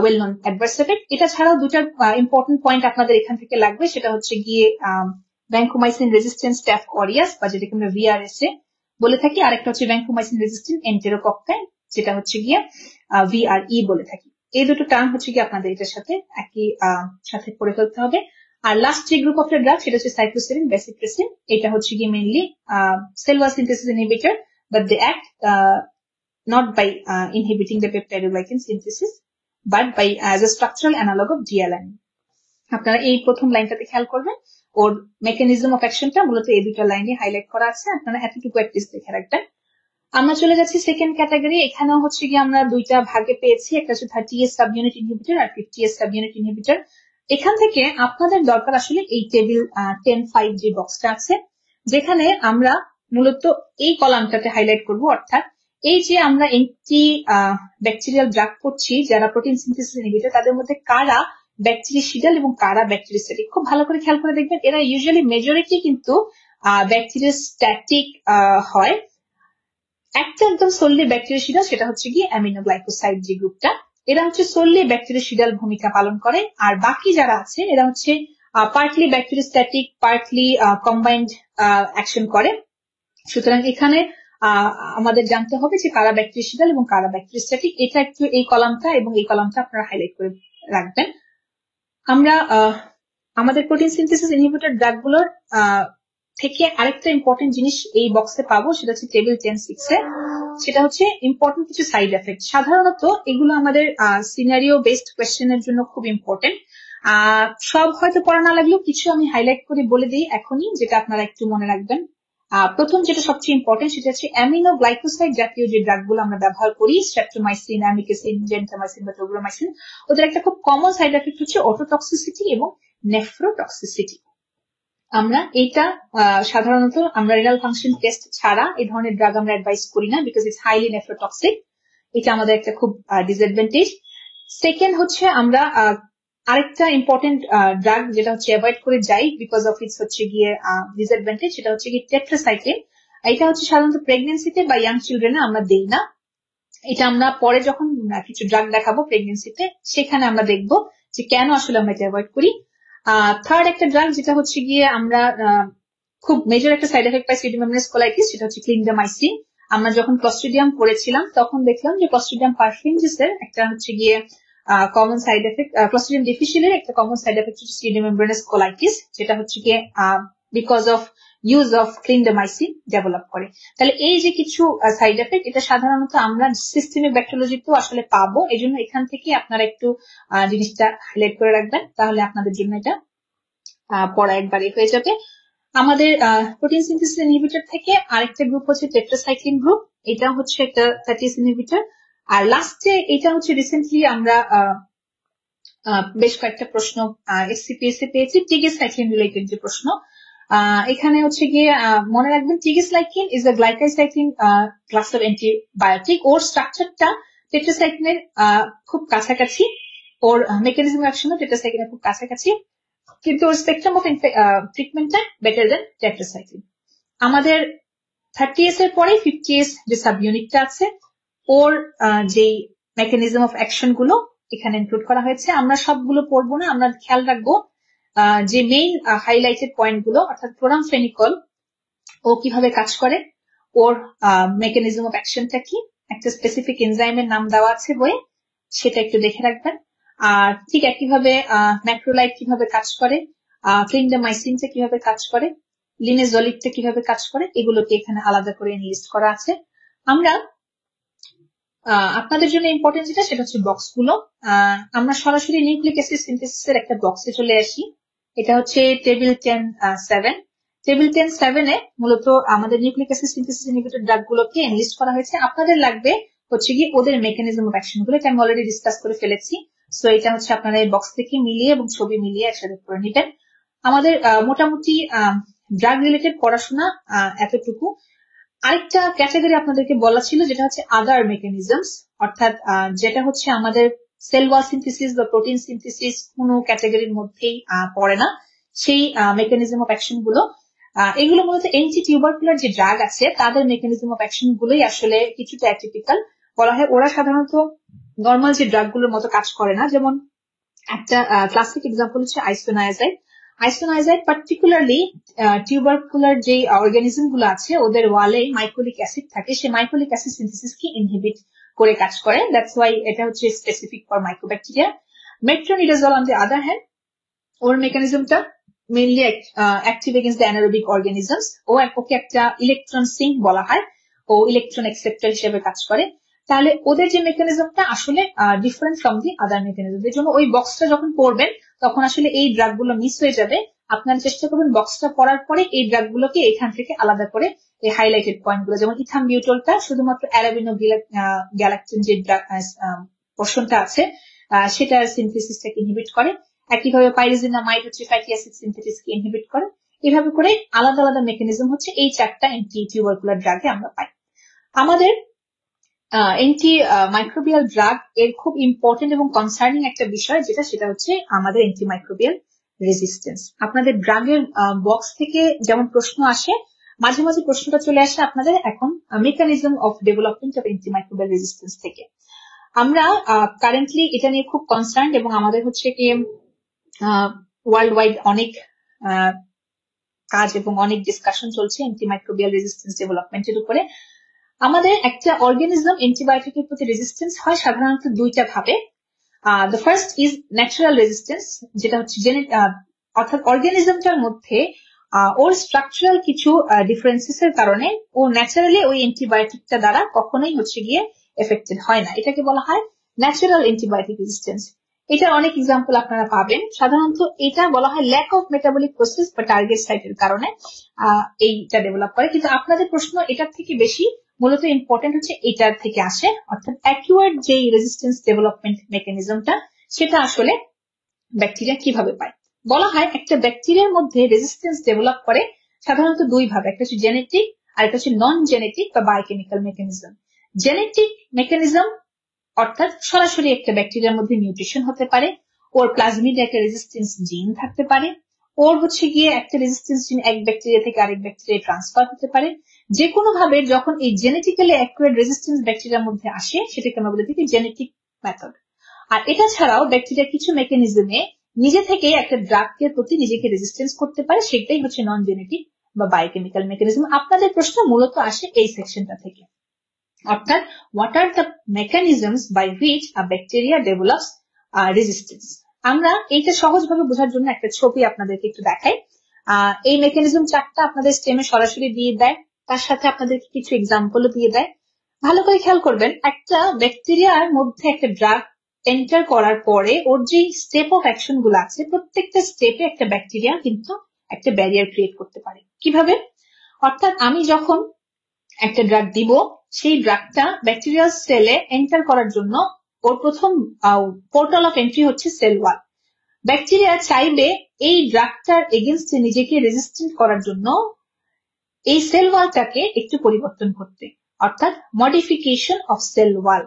ওয়েল নোন অ্যাডভার্স এফেক্ট। এটা ছাড়াও দুটা ইম্পর্টেন্ট পয়েন্ট আপনাদের এখান থেকে লাগবে, সেটা হচ্ছে গিয়ে ভ্যানকোমাইসিন রেজিস্ট্যান্ট স্ট্যাফ অরিয়াস বা যেটাকে আমরা ভিআরএস এ বলে থাকি, আরেকটা হচ্ছে ভ্যানকোমাইসিন রেজিস্ট্যান্ট এন্টেরোকক্কাই যেটা হচ্ছে গিয়ে ভিআরই বলে থাকি। এই দুটো টার্ম হচ্ছে কি আপনাদের এটার সাথে একই সাথে পড়ে ফেলতে হবে। আর লাস্ট যে গ্রুপ অফ দ্য ড্রাগ সেটা হচ্ছে সাইক্লোসিলিন ড্যাসিপ্রেসিন। এটা হচ্ছে গিয়ে mainly cell wall synthesis inhibitor, but they act not by inhibiting the peptidoglycan synthesis but by as a structural analog of GLN। আপনারা এই প্রথম লাইনটাতে খেয়াল করবেন, ওর মেকানিজম অফ অ্যাকশনটা মূলত এই দুটো লাইনে হাইলাইট করা আছে, আপনারা এতটুকু অ্যাটলিস্ট দেখে রাখবেন। আমরা চলে যাচ্ছি সেকেন্ড ক্যাটাগরি। এখানেও হচ্ছে কি আমরা দুইটা ভাগে পেয়েছি, একটা হচ্ছে 30S সাবইউনিট ইনহিবিটর আর 50S সাবইউনিট ইনহিবিটর। এখান থেকে আপনাদের দরকার আসলে এই টেবিল 10.5 যে বক্সটা আছে, যেখানে আমরা মূলত এই কলামটাতে হাইলাইট করব, অর্থাৎ এই যে আমরা এন্টি ব্যাকটেরিয়াল ড্রাগ করছি যারা প্রোটিন সিনথেসিস ইনহিবিটর, তাদের মধ্যে কারা ব্যাকটেরিয়াসিডাল এবং কারা ব্যাকটেরিয়াস্ট্যাটিক। খুব ভালো করে খেয়াল করে দেখবেন, এরা ইউজুয়ালি মেজরিটি কিন্তু ব্যাকটেরিয়াস্ট্যাটিক হয়। একটা একদম সোললি ব্যাকটেরিয়াসিডাল, সেটা হচ্ছে কি অ্যামিনোগ্লাইকোসাইড যে গ্রুপটা, এরা হচ্ছে সোললি ব্যাকটেরিয়াসিডাল ভূমিকা পালন করে। আর বাকি যারা আছে এরা হচ্ছে পার্টলি ব্যাকটেরিয়াস্ট্যাটিক, পার্টলি কম্বাইন্ড অ্যাকশন করে। সুতরাং এখানে আমাদের জানতে হবে যে কারা ব্যাকটেরিয়াসিডাল এবং কারা ব্যাকটেরিয়াস্ট্যাটিক। এটা একটু এই কলামটা এবং এই কলামটা আপনারা হাইলাইট করে রাখবেন। আমরা আমাদের প্রোটিন সিনথেসিস ইনহিবিটর ড্রাগগুলোর থেকে আরেকটা ইম্পর্টেন্ট জিনিস এই বক্সে পাবো, সেটা হচ্ছে টেবিল 10.6 এ, সেটা হচ্ছে ইম্পর্টেন্ট কিছু সাইড এফেক্ট। সাধারণত এগুলো আমাদের সিনারিও বেসড কোয়েশ্চেনের জন্য খুব ইম্পর্টেন্ট। সব হয়তো পড়া না লাগলেও কিছু আমি হাইলাইট করে বলে দিই এখনই, যেটা আপনারা একটু মনে রাখবেন। প্রথম যেটা সবচেয়ে ইম্পর্টেন্ট সেটা হচ্ছে অ্যামিনো গ্লাইকোসাইড জাতীয় যে ড্রাগগুলো আমরা ব্যবহার করি, স্ট্রেপ্টোমাইসিন, অ্যামিকেসিন, জেন্টামাইসিন বা টোব্রোমাইসিন, ওদের একটা খুব কমন সাইড এফেক্ট হচ্ছে অটোটক্সিসিটি এবং নেফ্রোটক্সিসিটি। আমরা এইটা সাধারণত আমরা রেনাল ফাংশন টেস্ট ছাড়া এই ধরনের ড্রাগ আমরা অ্যাডভাইস করি না, বিকজ ইটস হাইলি নেফ্রোটক্সিক। এটা আমাদের একটা খুব ডিসঅ্যাডভান্টেজ। সেকেন্ড হচ্ছে আমরা আরেকটা ইম্পর্টেন্ট ড্রাগ যেটা হচ্ছে অ্যাভয়েড করে যাই বিকজ অফ ইটস হচ্ছে গিয়ে ডিসঅ্যাডভান্টেজ, সেটা হচ্ছে গিয়ে টেট্রাসাইক্লিন। এটা হচ্ছে সাধারণত প্রেগনেন্সিতে বা ইয়াং চিলড্রেনে আমরা দেই না। এটা আমরা পরে যখন কিছু ড্রাগ দেখাবো প্রেগনেন্সিতে, সেখানে আমরা দেখবো যে কেন আসলে আমরা এটা অ্যাভয়েড করি। থার্ড একটা ড্রাগ যেটা হচ্ছে গিয়ে আমরা খুব মেজর একটা সাইড এফেক্ট পাই সিডিয়াম মেমব্রেনাস কোলাইটিস, সেটা হচ্ছে ক্লিন্ডামাইসিন। আমরা যখন ক্লস্ট্রিডিয়াম পড়েছিলাম তখন দেখলাম যে ক্লস্ট্রিডিয়াম পারফিনজিসের একটা হচ্ছে গিয়ে কমন সাইড এফেক্ট, ক্লস্ট্রিডিয়াম ডিফিসিয়েলের একটা কমন সাইড এফেক্ট হচ্ছে সিডিয়াম মেমব্রেনাস কোলাইটিস, যেটা হচ্ছে গিয়ে because of use of clindamycin develop করে। তাহলে এই যে কিছু সাইড এফেক্ট, এটা সাধারণত আমরা সিস্টেমিক ব্যাকটেরিওলজিতেও আসলে পাবো, এই জন্য এখান থেকে আপনারা একটু জিনিসটা হাইলাইট করে রাখবেন, তাহলে আপনাদের জন্য এটা পড়া একবারই হয়ে যাবে। আমাদের প্রোটিন সিনথেসিস ইনহিবিটর থেকে আরেকটা গ্রুপ হচ্ছে টেট্রাসাইক্লিন গ্রুপ, এটা হচ্ছে একটা ফ্যাটিস ইনহিবিটর। আর লাস্টে এটা হচ্ছে রিসেন্টলি আমরা বেশ কয়েকটা প্রশ্ন এসসিপিএসসি পেয়েছি টিগেসাইক্লিন রিলেটেড যে প্রশ্ন। এখানে হচ্ছে গিয়ে মনে রাখবেন tigecycline is a glycocycline class of antibiotic. ওর স্ট্রাকচারটা টেট্রাসাইক্লিনের খুব কাছাকাছি, ওর মেকানিজম অ্যাকশনও টেট্রাসাইক্লিনের খুব কাছাকাছি, কিন্তু ওর স্পেকট্রাম অফ ট্রিটমেন্টটা বেটার দেন টেট্রাসাইক্লিন। আমাদের 30S এর পরে 50S যে সাব ইউনিটটা আছে, ওর যে মেকানিজম অফ অ্যাকশন গুলো এখানে ইনক্লুড করা হয়েছে। আমরা সবগুলো পড়বো না, আমরা খেয়াল রাখবো যে মেইন হাইলাইটেড পয়েন্ট গুলো, অর্থাৎ ক্লোরামফেনিকল ও কিভাবে কাজ করে, ওর মেকানিজম অফ অ্যাকশনটা কি, একটা স্পেসিফিক এনজাইমের নাম দেওয়া আছে বইয়ে, সেটা একটু দেখে রাখবেন। আর ঠিক একইভাবে ম্যাক্রোলাইট কিভাবে কাজ করে, ক্লিন্ডামাইসিনটা কিভাবে কাজ করে, লিনেজলিডটা কিভাবে কাজ করে, এগুলোকে এখানে আলাদা করে লিস্ট করা আছে। আমরা আপনাদের জন্য ইম্পর্টেন্ট যেটা, সেটা হচ্ছে বক্স গুলো। আমরা সরাসরি নিউক্লিক অ্যাসিড সিনথেসিসের একটা বক্সে চলে আসি। এটা হচ্ছে টেবিল 10.7। টেবিল 10.7 এ মূলত আমাদের nucleic acid synthesis inhibitor drug গুলোকে এনলিস্ট করা হয়েছে। আপনাদের লাগবে হচ্ছে কি ওদের মেকানিজম অফ অ্যাকশন গুলো, এটা আমি অলরেডি ডিসকাস করে ফেলেছি। সো এটা হচ্ছে আপনারা এই বক্স থেকে মিলিয়ে এবং ছবি মিলিয়ে একসাথে করে নেবেন। আমাদের মোটামুটি ড্রাগ রিলেটেড পড়াশোনা এতটুকু। আরেকটা ক্যাটাগরি আপনাদেরকে বলা ছিল, যেটা হচ্ছে আদার মেকানিজমস, অর্থাৎ যেটা হচ্ছে আমাদের সেল ওয়াল সিনথেসিস বা প্রোটিন সিনথেসিস কোনো ক্যাটাগরির মধ্যেই পড়ে না, সেই মেকানিজম অফ অ্যাকশন গুলো। এগুলো মূলত এন্টি টিউবারকুলার যে ড্রাগ আছে তাদের মেকানিজম অফ অ্যাকশন গুলোই আসলে কিছুটা অ্যাটিপিক্যাল বলা হয়। ওরা সাধারণত নর্মাল যে ড্রাগ গুলোর মতো কাজ করে না। যেমন একটা ক্লাসিক এক্সাম্পল হচ্ছে আইসোনায়াজাইড। আইসোনায়াজাইড পার্টিকুলারলি টিউবারকুলার যে অর্গানিজম গুলো আছে, ওদের ওয়ালে মাইকোলিক অ্যাসিড থাকে, সেই মাইকোলিক অ্যাসিড সিনথেসিসকে ইনহিবিট করে কাজ করে। দ্যাটস ওয়াই এটা হচ্ছে specific for mycobacteria. Metronidazole on the other hand, ওর মেকানিজমটা mainly active against the anaerobic organisms. Okay একটা ইলেকট্রন সিঙ্ক বলা হয়, ও ইলেকট্রন অ্যাকসেপ্টর হিসেবে কাজ করে। তাহলে ওদের যে মেকানিজমটা আসলে different from the other mechanism. এর জন্য ওই বক্সটা যখন পড়বেন তখন আসলে এই ড্রাগ গুলো মিস হয়ে যাবে। আপনারা চেষ্টা করবেন বক্সটা পড়ার পরে এই ড্রাগ গুলোকে এখান থেকে আলাদা করে এই হাইলাইটেড পয়েন্ট গুলো, যেমন ইথামবিউটলটা শুধুমাত্র অ্যারাবিনো গ্যালাকটিন যে পোর্শনটা আছে সেটার সিনথেসিসটাকে ইনহিবিট করে। একইভাবে পাইরিজিনামাইড হচ্ছে ফ্যাটি অ্যাসিড সিনথেসিসকে ইনহিবিট করে। এভাবে করে আলাদা আলাদা মেকানিজম হচ্ছে এই চারটা অ্যান্টি টিউবারকুলার ড্রাগে আমরা পাই। আমাদের অ্যান্টি মাইক্রোবিয়াল ড্রাগ এর খুব ইম্পর্টেন্ট এবং কনসার্নিং একটা বিষয় যেটা, সেটা হচ্ছে আমাদের অ্যান্টি মাইক্রোবিয়াল রেজিস্ট্যান্স। আপনাদের ড্রাগের বক্স থেকে যেমন প্রশ্ন আসে, মাঝে মাঝে প্রশ্নটা চলে আসে আপনাদের এখন mechanism of development of anti microbial resistance থেকে। আমরা কারেন্টলি এটা নিয়ে খুব কনসার্ন এবং আমাদের হচ্ছে কি ওয়ার্ল্ড ওয়াইড অনেক কাজ এবং অনেক ডিসকাশন চলছে অ্যান্টিমাইক্রোবিয়াল রেজিস্ট্যান্স ডেভেলপমেন্টের উপরে। আমাদের একটা অর্গানিজম অ্যান্টিবায়োটিকের প্রতি রেজিস্ট্যান্স হয় সাধারণত দুইটা ভাবে। The first is natural resistance, যেটা হচ্ছে অর্থাৎ অর্গানিজমটার মধ্যে ওর স্ট্রাকচারাল কিছু ডিফারেন্সেস এর কারণে ও ন্যাচারালি ওই অ্যান্টিবায়োটিকটা দ্বারা কখনোই হচ্ছে গিয়ে এফেক্টেড হয় না। এটাকে বলা হয় ন্যাচারাল অ্যান্টিবায়োটিক রেজিস্ট্যান্স। এটার অনেক এক্সাম্পল আপনারা পাবেন। সাধারণত এটা বলা হয় ল্যাক অফ মেটাবলিক প্রসেস বা টার্গেট সাইটের কারণে এইটা ডেভেলপ করে। কিন্তু আপনাদের প্রশ্ন এটার থেকে বেশি মূলত ইম্পর্টেন্ট হচ্ছে এটার থেকে আসে, অর্থাৎ অ্যাকিউয়ার্ড যে রেজিস্ট্যান্স ডেভেলপমেন্ট মেকানিজমটা সেটা আসলে ব্যাকটেরিয়া কিভাবে পায়। বলা হয় একটা ব্যাকটেরিয়ার মধ্যে রেজিস্ট্যান্স ডেভেলপ করে সাধারণত দুই ভাবে, একটা হচ্ছে জেনেটিক আর একটা হচ্ছে নন জেনেটিক বা বায়োকেমিক্যাল মেকানিজম। জেনেটিক মেকানিজম অর্থাৎ সরাসরি একটা ব্যাকটেরিয়ার মধ্যে মিউটেশন হতে পারে, ওর প্লাজমিডে একটা রেজিস্ট্যান্স জিন থাকতে পারে, ওর হচ্ছে গিয়ে একটা রেজিস্ট্যান্স জিন এক ব্যাকটেরিয়া থেকে আরেক ব্যাকটেরিয়ায় ট্রান্সফার হতে পারে। যে কোনো ভাবে যখন এই জেনেটিক্যালি অ্যাকুয়ার্ড রেজিস্ট্যান্স ব্যাকটেরিয়ার মধ্যে আসে সেটাকে আমরা বলে থাকি জেনেটিক মেথড। আর এটা ছাড়াও ব্যাকটেরিয়া কিছু মেকানিজমে নিজে থেকে একটা ড্রাগের প্রতি নিজেকে রেজিস্ট্যান্স করতে পারে, সেটাই হচ্ছে নন জেনেটিক বা বায়োকেমিক্যাল মেকানিজম। আপনাদের প্রশ্ন মূলত আসে এই সেকশনটা থেকে, অর্থাৎ what are the mechanisms by which a bacteria develops resistance. আমরা এইটা সহজভাবে বোঝার জন্য একটা ছবি আপনাদেরকে একটু দেখাই। এই মেকানিজম চারটা আপনাদের স্টেমে সরাসরি দিয়ে দেয়, তার সাথে আপনাদের কিছু এক্সাম্পলও দিয়ে দেয়। ভালো করে খেয়াল করবেন, একটা ব্যাকটেরিয়ার মধ্যে একটা ড্রাগ এন্টার করার পরে ওর যে স্টেপ অফ অ্যাকশন গুলো আছে প্রত্যেকটা স্টেপে একটা ব্যাকটেরিয়া কিন্তু একটা ব্যারিয়ার ক্রিয়েট করতে পারে। কিভাবে? অর্থাৎ আমি যখন একটা ড্রাগ দিব, সেই ড্রাগটা ব্যাকটেরিয়াল সেলে এন্টার করার জন্য ওর প্রথম পোর্টাল অফ এন্ট্রি হচ্ছে সেল ওয়াল। ব্যাকটেরিয়া চাইবে এই ড্রাগটার এগেনস্টে নিজেকে রেজিস্ট্যান্ট করার জন্য এই সেল ওয়ালটাকে একটু পরিবর্তন করতে, অর্থাৎ মডিফিকেশন অফ সেল ওয়াল।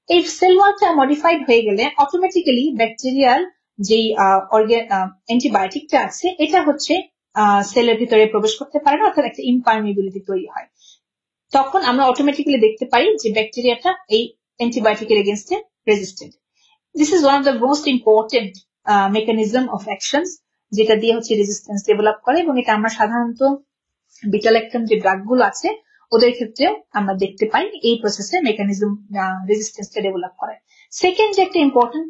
এই সেল ওয়ালটা মডিফাইড হয়ে গেলে অটোমেটিক্যালি ব্যাকটেরিয়াল যেই অ্যান্টিবায়োটিকটা আছে এটা হচ্ছে সেলের ভিতরে প্রবেশ করতে পারে না, অর্থাৎ একটা ইমপারমিবিলিটি তৈরি হয়। তখন আমরা অটোমেটিক্যালি দেখতে পারি যে ব্যাকটেরিয়াটা এই অ্যান্টিবায়োটিকের এগেনস্টে resistant. This is one of the most important mechanism of actions, যেটা দিয়ে হচ্ছে রেজিস্ট্যান্স ডেভেলপ করে, এবং এটা আমরা সাধারণত বিটা ল্যাকটাম যে ড্রাগ গুলো আছে ওদের ক্ষেত্রেও আমরা দেখতে পাই এই প্রসেসে মেকানিজম রেজিস্ট্যান্সটা ডেভেলপ করে। সেকেন্ড যে একটা ইম্পর্টেন্ট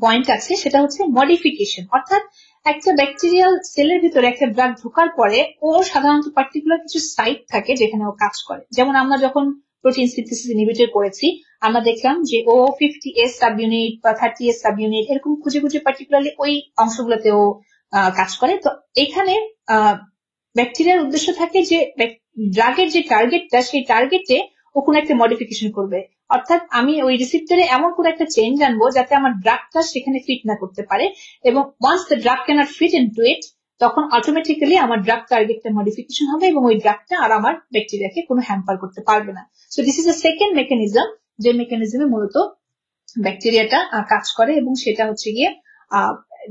পয়েন্ট আছে সেটা হচ্ছে মডিফিকেশন, অর্থাৎ একটা ব্যাকটেরিয়াল সেলের ভিতরে একটা ড্রাগ ঢোকার পরে ও সাধারণত পার্টিকুলার কিছু সাইট থাকে যেখানে ও কাজ করে। যেমন আমরা যখন প্রোটিন সিনথেসিস ইনহিবিটর করেছি আমরা দেখলাম যে ও 50S সাব ইউনিট বা 30S সাব ইউনিট এরকম খুঁজে খুঁজে পার্টিকুলারলি ওই অংশগুলোতে ও কাজ করে। তো এখানে ব্যাকটেরিয়ার উদ্দেশ্য থাকে যে ড্রাগের যে টার্গেটটা সেই টার্গেটে ও কোনো একটা মডিফিকেশন করবে, অর্থাৎ আমি ওই রিসিপ্টরে এমন কোনো একটা চেঞ্জ আনবো যাতে আমার ড্রাগটা সেখানে ফিট না করতে পারে, এবং once the drug can't fit into it তখন অটোমেটিক্যালি আমার ড্রাগ টার্গেটটা মডিফিকেশন হবে এবং ওই ড্রাগটা আর আমার ব্যাকটেরিয়াকে কোনো হ্যাম্পার করতে পারবে না। So this is the second mechanism, যে মেকানিজমে মূলত ব্যাকটেরিয়াটা কাজ করে এবং সেটা হচ্ছে গিয়ে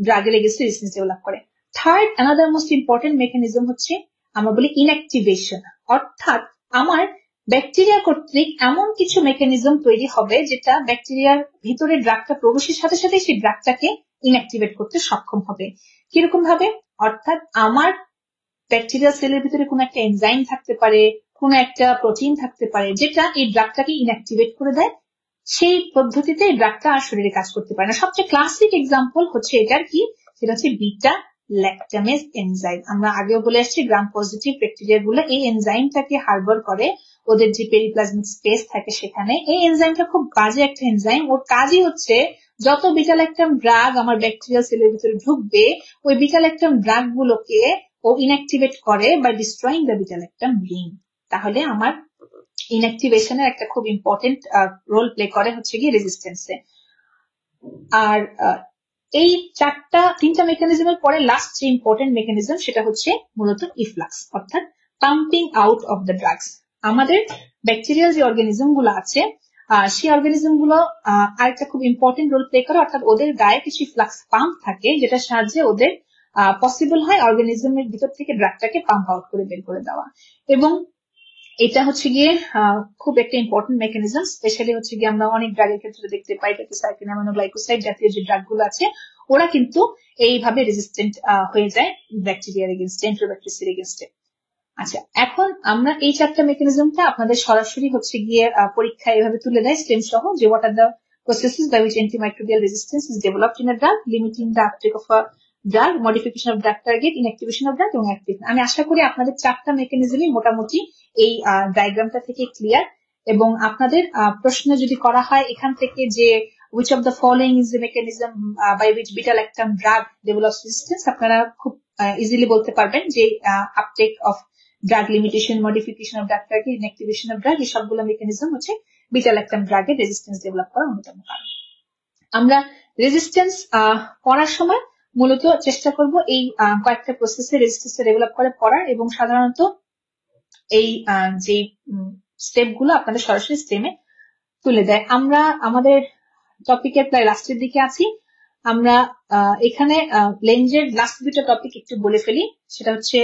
ড্রাগের এগেইনস্টে রেজিস্ট্যান্স ডেভেলপ করে। Third another most important mechanism হচ্ছে আমরা বলি ইনঅ্যাক্টিভেশন, অর্থাৎ আমার ব্যাকটেরিয়া কর্তৃক এমন কিছু মেকানিজম তৈরি হবে যেটা ব্যাকটেরিয়ার ভিতরে ড্রাগটা প্রবেশের সাথে সাথে সেই ড্রাগটাকে ইনঅ্যাক্টিভেট করতে সক্ষম হবে। কিরকম ভাবে? অর্থাৎ আমার ব্যাকটেরিয়া সেলের ভিতরে কোনো একটা এনজাইম থাকতে পারে, কোনো একটা প্রোটিন থাকতে পারে যেটা এই ড্রাগটাকে ইনঅ্যাক্টিভেট করে দেয়, সেই পদ্ধতিতে এই ড্রাগটা আর শরীরে কাজ করতে পারে না। সবচেয়ে ক্লাসিক এক্সাম্পল হচ্ছে এটার কি, সেটা হচ্ছে বিটা ল্যাকটামেজ এনজাইম। আমরা আগেও বলে আসছি গ্রাম পজিটিভ ব্যাকটেরিয়া গুলো এই এনজাইমটাকে হারবার করে, ওদের যে পেরিপ্লাজমিক স্পেস থাকে সেখানে। এই এনজাইমটা খুব বাজে একটা এনজাইম, ওর কাজই হচ্ছে যত বিটা ল্যাকটাম ড্রাগ আমার ব্যাকটেরিয়াল সেলের ভিতরে ঢুকবে ওই বিটা ল্যাকটাম ড্রাগ গুলোকে ও ইনঅ্যাক্টিভেট করে by destroying the beta lactam ring. তাহলে আমার ইনঅ্যাক্টিভেশনের একটা খুব ইম্পর্টেন্ট রোল প্লে করে হচ্ছে গিয়ে রেজিস্ট্যান্সে। আর এই তিনটা মেকানিজমের পরে লাস্ট যে ইম্পর্টেন্ট মেকানিজম সেটা হচ্ছে মূলত ইফ্লাক্স, অর্থাৎ pumping out of the drugs. আমাদের ব্যাকটেরিয়াল যে অর্গানিজম গুলো আছে সেই অর্গানিজম গুলো আরেকটা খুব ইম্পর্টেন্ট রোল প্লে করে, অর্থাৎ ওদের গায়ে কিছু ফ্লাক্স পাম্প থাকে যেটা সাহায্যে ওদের পসিবল হয় অর্গানিজমের ভিতর থেকে ড্রাগটাকে পাম্প আউট করে বের করে দেওয়া। এবং এটা হচ্ছে গিয়ে খুব একটা ইম্পর্টেন্ট মেকানিজম, স্পেশালি হচ্ছে গিয়ে আমরা অনেক ড্রাগের ক্ষেত্রে দেখতে পাই টেট্রাসাইক্লিন অ্যামিনোগ্লাইকোসাইড জাতীয় যে ড্রাগ গুলো আছে ওরা কিন্তু এইভাবে রেজিস্ট্যান্ট হয়ে যায় ব্যাকটেরিয়ার এগেইনস্টে, এন্টেরোব্যাকটেরিয়াল এগেইনস্টে। আচ্ছা, এখন আমরা এই চারটা মেকানিজমটা আপনাদের সরাসরি হচ্ছে গিয়ে পরীক্ষায় এভাবে তুলে দেয় স্টেম সহ, যে what are the processes by which antimicrobial resistance is developed in a drug limiting the uptake of a drug, modification of drug target, inactivation of drug এবং অ্যাক্টিভেশন। আমি আশা করি আপনাদের 4টা মেকানিজমই মোটামুটি এই ডায়াগ্রামটা থেকে ক্লিয়ার। এবং আপনাদের প্রশ্ন যদি করা হয় এখান থেকে যে which of the following is the mechanism by which beta-lactam drug develops resistance, আপনারা খুব ইজিলি বলতে পারবেন যে uptake of drug limitation, modification of drug target, inactivation of drug, এই সবগুলো মেকানিজম হচ্ছে beta-lactam drug এর রেজিস্ট্যান্স ডেভেলপ করার অন্যতম কারণ। আমরা রেজিস্ট্যান্স পড়ার সময় মূলত চেষ্টা করব এই কয়েকটা প্রসেসে রেজিস্ট্যান্স ডেভেলপ করে পড়ার, এবং সাধারণত এই যে স্টেপ গুলো আপনাদের সরাসরি স্টেমে তুলে দেয়। আমরা আমাদের টপিকের প্রায় লাস্টের দিকে আছি। আমরা এখানে লেঞ্জের লাস্ট দুটো টপিক একটু বলে ফেলি। সেটা হচ্ছে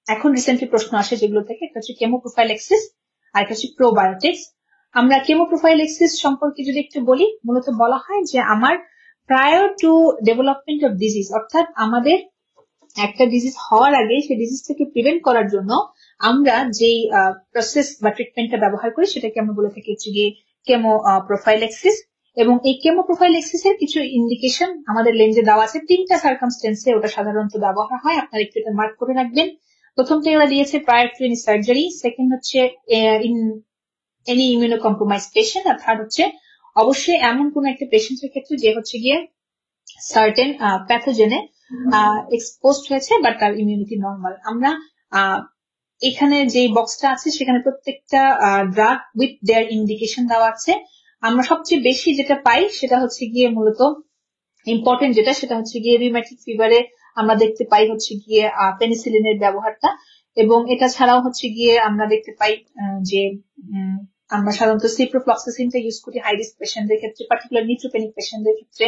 এখন রিসেন্টলি প্রশ্ন আসে যেগুলো থেকে, একটা হচ্ছে কেমোপ্রোফাইলেক্সিস আর একটা হচ্ছে প্রোবায়োটিক্স। আমরা কেমোপ্রোফাইলেক্সিস সম্পর্কে যদি একটু বলি, মূলত বলা হয় যে আমার prior to development of disease, অর্থাৎ আমাদের একটা ডিজিজ হওয়ার আগে সেই ডিজিজটাকে প্রিভেন্ট করার জন্য আমরা যেই প্রসেস বা ট্রিটমেন্টটা ব্যবহার করি সেটাকে আমরা বলে থাকি হচ্ছে গিয়ে কেমোপ্রোফাইলেক্সিস। এবং এই কেমোপ্রোফাইলেক্সিস এর কিছু ইন্ডিকেশন আমাদের লেঞ্জে দেওয়া আছে। 3টা সার্কামস্টেন্সে ওটা সাধারণত ব্যবহার হয়, আপনারা একটু এটা মার্ক করে রাখবেন। প্রথমটা ওরা দিয়েছে prior to any surgery, second হচ্ছে in any immunocompromise patient, আর থার্ড হচ্ছে অবশ্যই এমন কোন একটা পেশেন্টের ক্ষেত্রে যে হচ্ছে গিয়ে সার্টেন প্যাথোজেনে এক্সপোজড হয়েছে বাট তার ইমিউনিটি নর্মাল। আমরা এখানে যে বক্সটা আছে সেখানে প্রত্যেকটা ড্রাগ উইথ দেয়ার ইন্ডিকেশন দেওয়া আছে। আমরা সবচেয়ে বেশি যেটা পাই সেটা হচ্ছে গিয়ে মূলত ইম্পর্টেন্ট যেটা, সেটা হচ্ছে গিয়ে রিউম্যাটিক ফিভারে আমরা দেখতে পাই হচ্ছে গিয়ে পেনিসিলিনের ব্যবহারটা, এবং এটা ছাড়াও হচ্ছে গিয়ে আমরা দেখতে পাই যে আমরা সাধারণত সিপ্রোফ্লক্সাসিনটা ইউজ করি হাই রিস্ক পেশেন্টদের ক্ষেত্রে, পার্টিকুলার নিউট্রোপেনিক পেশেন্টদের ক্ষেত্রে।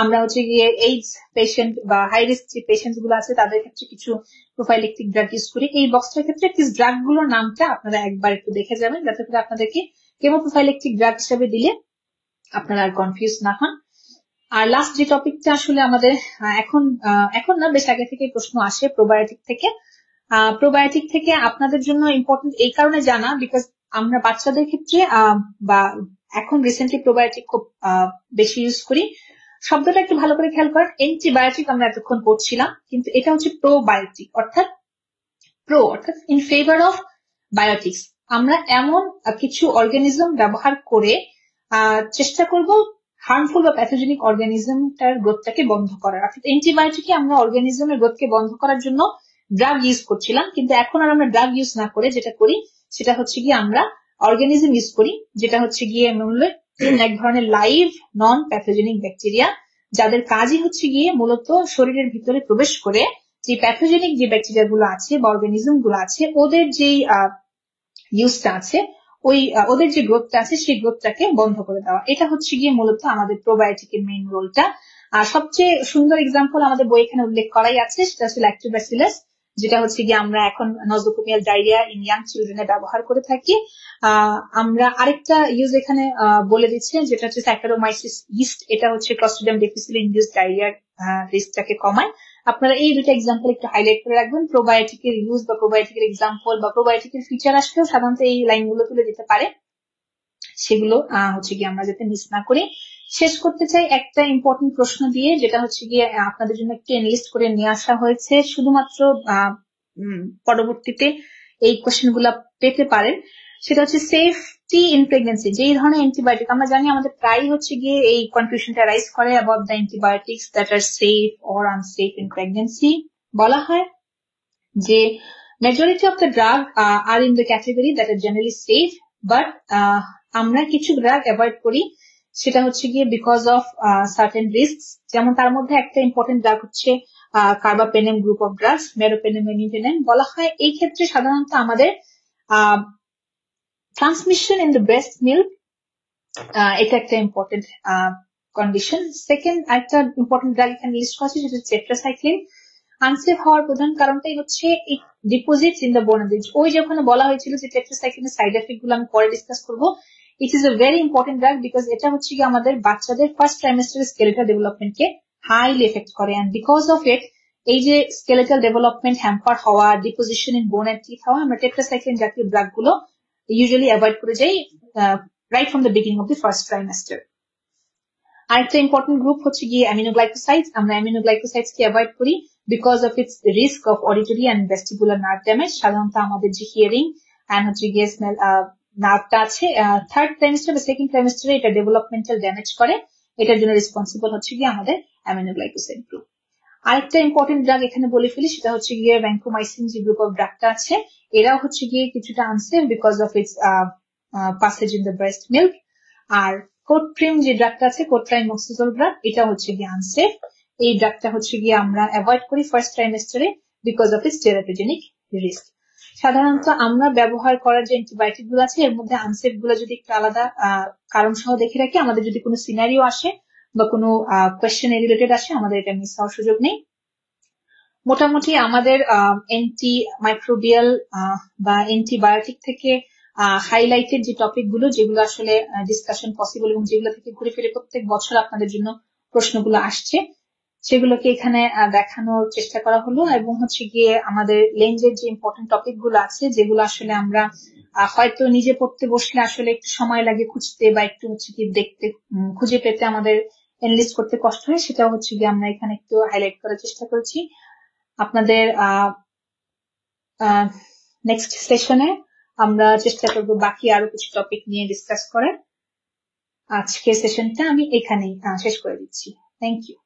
আমরা হচ্ছে গিয়ে এইডস পেশেন্ট বা হাই রিস্ক যে পেশেন্ট গুলো আছে তাদের ক্ষেত্রে কিছু প্রোফাইলেক্টিক ড্রাগ ইউজ করি। এই বক্সটার ক্ষেত্রে ড্রাগ গুলোর নামটা আপনারা একবার একটু দেখে যাবেন, যাতে করে আপনাদেরকে কেমোপ্রোফাইলেক্টিক ড্রাগ হিসেবে দিলে আপনারা আর কনফিউজ না হন। আর লাস্ট যে টপিকটা আসলে আমাদের এখন না বেশ আগে থেকে প্রশ্ন আসে প্রোবায়োটিক থেকে। প্রোবায়োটিক থেকে আপনাদের জন্য ইম্পর্টেন্ট এই কারণে জানা, বিকজ আমরা বাচ্চাদের ক্ষেত্রে বা এখন রিসেন্টলি প্রোবায়োটিক খুব বেশি ইউজ করি। শব্দটা একটু ভালো করে খেয়াল করেন, অ্যান্টিবায়োটিক আমরা এতক্ষণ পড়ছিলাম, কিন্তু এটা হচ্ছে প্রোবায়োটিক, অর্থাৎ ইন ফেভার অফ বায়োটিক্স। আমরা এমন কিছু অর্গানিজম ব্যবহার করে চেষ্টা করব হার্মফুল বা প্যাথোজেনিক অর্গানিজমটার গ্রোথটাকে বন্ধ করার। অর্থাৎ অ্যান্টিবায়োটিকে আমরা অর্গানিজমের গ্রোথকে বন্ধ করার জন্য ড্রাগ ইউজ করছিলাম, কিন্তু এখন আর আমরা ড্রাগ ইউজ না করে যেটা করি সেটা হচ্ছে গিয়ে আমরা অর্গানিজম ইউজ করি, যেটা হচ্ছে গিয়ে এক ধরনের লাইভ নন প্যাথোজেনিক ব্যাকটেরিয়া, যাদের কাজই হচ্ছে গিয়ে মূলত শরীরের ভিতরে প্রবেশ করে যে প্যাথোজেনিক যে ব্যাকটেরিয়া গুলো আছে বা অর্গানিজম গুলো আছে ওদের যে ইউজটা আছে, ওদের যে গ্রোথটা আছে সেই গ্রোথটাকে বন্ধ করে দেওয়া। এটা হচ্ছে গিয়ে মূলত আমাদের প্রোবায়োটিকের মেইন রোলটা। আর সবচেয়ে সুন্দর এক্সাম্পল আমাদের বই এখানে উল্লেখ করাই আছে, সেটা হচ্ছে ল্যাক্টোব্যাসিলাস, যেটা হচ্ছে গিয়ে আমরা এখন নজোকোমিয়াল ডায়রিয়া ইন ইয়াং চিলড্রেনে ব্যবহার করে থাকি। আমরা আরেকটা ইউজ এখানে বলে দিচ্ছে, যেটা হচ্ছে স্যাকারোমাইসিস ইস্ট, এটা হচ্ছে ক্লস্ট্রিডিয়াম ডিফিসিল ইনডিউসড ডায়রিয়ার রিস্কটাকে কমায়। আপনারা এই দুটো এক্সাম্পল একটু হাইলাইট করে রাখবেন। প্রোবায়োটিকের ইউজ বা প্রোবায়োটিকের এক্সাম্পল বা প্রোবায়োটিকের ফিচার আসলেও সাধারণত এই লাইনগুলো তুলে দিতে পারে, সেগুলো হচ্ছে গিয়ে আমরা যাতে মিস না করি। শেষ করতে চাই একটা ইম্পর্টেন্ট প্রশ্ন দিয়ে, যেটা হচ্ছে গিয়ে আপনাদের জন্য একটু এনলিস্ট করে নিয়ে আসা হয়েছে, শুধুমাত্র পরবর্তীতে এই কোশ্চেন গুলা পেতে পারেন। সেটা হচ্ছে সেফটি ইন প্রেগনেন্সি। যেই ধরনের অ্যান্টিবায়োটিক আমরা জানি আমাদের প্রায় হচ্ছে গিয়ে এই কনফিউশনটা রাইজ করে about the antibiotics that are safe or unsafe in pregnancy. বলা হয় যে majority of the drug are in the category that are generally safe, but আমরা কিছু ড্রাগ অ্যাভয়েড করি, সেটা হচ্ছে গিয়ে বিকজ অফ সার্টেন রিস্ক। যেমন তার মধ্যে একটা ইম্পর্টেন্ট ড্রাগ হচ্ছে carbapenem group of drugs, meropenem, imipenem. বলা হয় এই ক্ষেত্রে সাধারণত আমাদের transmission in the breast milk, এটা একটা ইম্পর্টেন্ট কন্ডিশন। সেকেন্ড একটা ইম্পর্টেন্ট ড্রাগ এখানে লিস্ট করা আছে, সেটা হচ্ছে টেট্রাসাইক্লিন। আনসেফ হওয়ার প্রধান কারণটাই হচ্ছে এই ডিপোজিটস ইন দ্য বোন। ওই যেখানে বলা হয়েছিল যে টেট্রাসাইক্লিনের সাইড এফেক্ট গুলো আমি পরে ডিসকাস করবো। It is a very important drug because এটা হচ্ছে কি আমাদের বাচ্চাদের ফার্স্ট ট্রাইমেস্টারের স্কেলেটাল ডেভেলপমেন্টকে হাইলি এফেক্ট করে, এন্ড বিকজ অফ ইট এই যে স্কেলেটাল ডেভেলপমেন্ট হ্যাম্পার হওয়া, deposition in bone and teeth হওয়া, আমরা টেট্রাসাইক্লিন জাতীয় ড্রাগ গুলো ইউজুয়ালি অ্যাভয়েড করে যাই right from the beginning of the first trimester. আরেকটা ইম্পর্টেন্ট গ্রুপ হচ্ছে গিয়ে অ্যামিনোগ্লাইকোসাইডস। আমরা অ্যামিনোগ্লাইকোসাইডস কে অ্যাভয়েড করি because of it's risk of auditory and vestibular nerve damage. সাধারণত আমাদের যে হিয়ারিং অ্যান্ড হচ্ছে গিয়ে স্মেল নার্ভটা আছে, থার্ড ট্রাইমেস্টার বা সেকেন্ড ট্রাইমেস্টারে এটা ডেভেলপমেন্টাল ড্যামেজ করে। এটার জন্য রেসপন্সিবল হচ্ছে গিয়ে আমাদের অ্যামিনোগ্লাইকোসাইড গ্রুপ। আরেকটা ইম্পর্টেন্ট ড্রাগ এখানে বলে ফেলি, সেটা হচ্ছে গিয়ে ভ্যানকোমাইসিন। যে গ্রুপ অফ ড্রাগটা আছে এরাও হচ্ছে গিয়ে কিছুটা unsafe because of its passage in the breast milk. আর কোট্রিম যে ড্রাগটা আছে, কোট্রাইমোক্সিজোল ড্রাগ, এটা হচ্ছে গিয়ে আনসেফ। এই ড্রাগটা হচ্ছে গিয়ে আমরা অ্যাভয়েড করি ফার্স্ট ট্রাইমেস্টারে because of its teratogenic risk. সাধারণত আমরা ব্যবহার করার যে অ্যান্টিবায়োটিক গুলো আছে এর মধ্যে আনসেফ গুলো যদি একটু আলাদা কারণ সহ দেখে রাখি, আমাদের যদি কোনো সিনারিও আসে বা কোনো কোয়েশ্চেন রিলেটেড আসে, আমাদের এটা মিস হওয়ার সুযোগ নেই। মোটামুটি আমাদের অ্যান্টি মাইক্রোবিয়াল বা অ্যান্টিবায়োটিক থেকে হাইলাইটেড যে টপিক গুলো, যেগুলো আসলে ডিসকাশন পসিবল এবং যেগুলো থেকে ঘুরে ফিরে প্রত্যেক বছর আপনাদের জন্য প্রশ্নগুলো আসছে, সেগুলোকে এখানে দেখানোর চেষ্টা করা হলো। এবং হচ্ছে গিয়ে আমাদের লেন্সের যে ইম্পর্টেন্ট টপিক গুলো আছে, যেগুলো আসলে আমরা হয়তো নিজে পড়তে বসলে আসলে একটু সময় লাগে খুঁজতে বা একটু হচ্ছে কি দেখতে, খুঁজে পেতে আমাদের এনলিস্ট করতে কষ্ট হয়, সেটাও হচ্ছে গিয়ে আমরা এখানে একটু হাইলাইট করার চেষ্টা করছি। আপনাদের নেক্সট সেশনে আমরা চেষ্টা করব বাকি আরো কিছু টপিক নিয়ে ডিসকাস করার। আজকের সেশনটা আমি এখানেই শেষ করে দিচ্ছি। Thank you.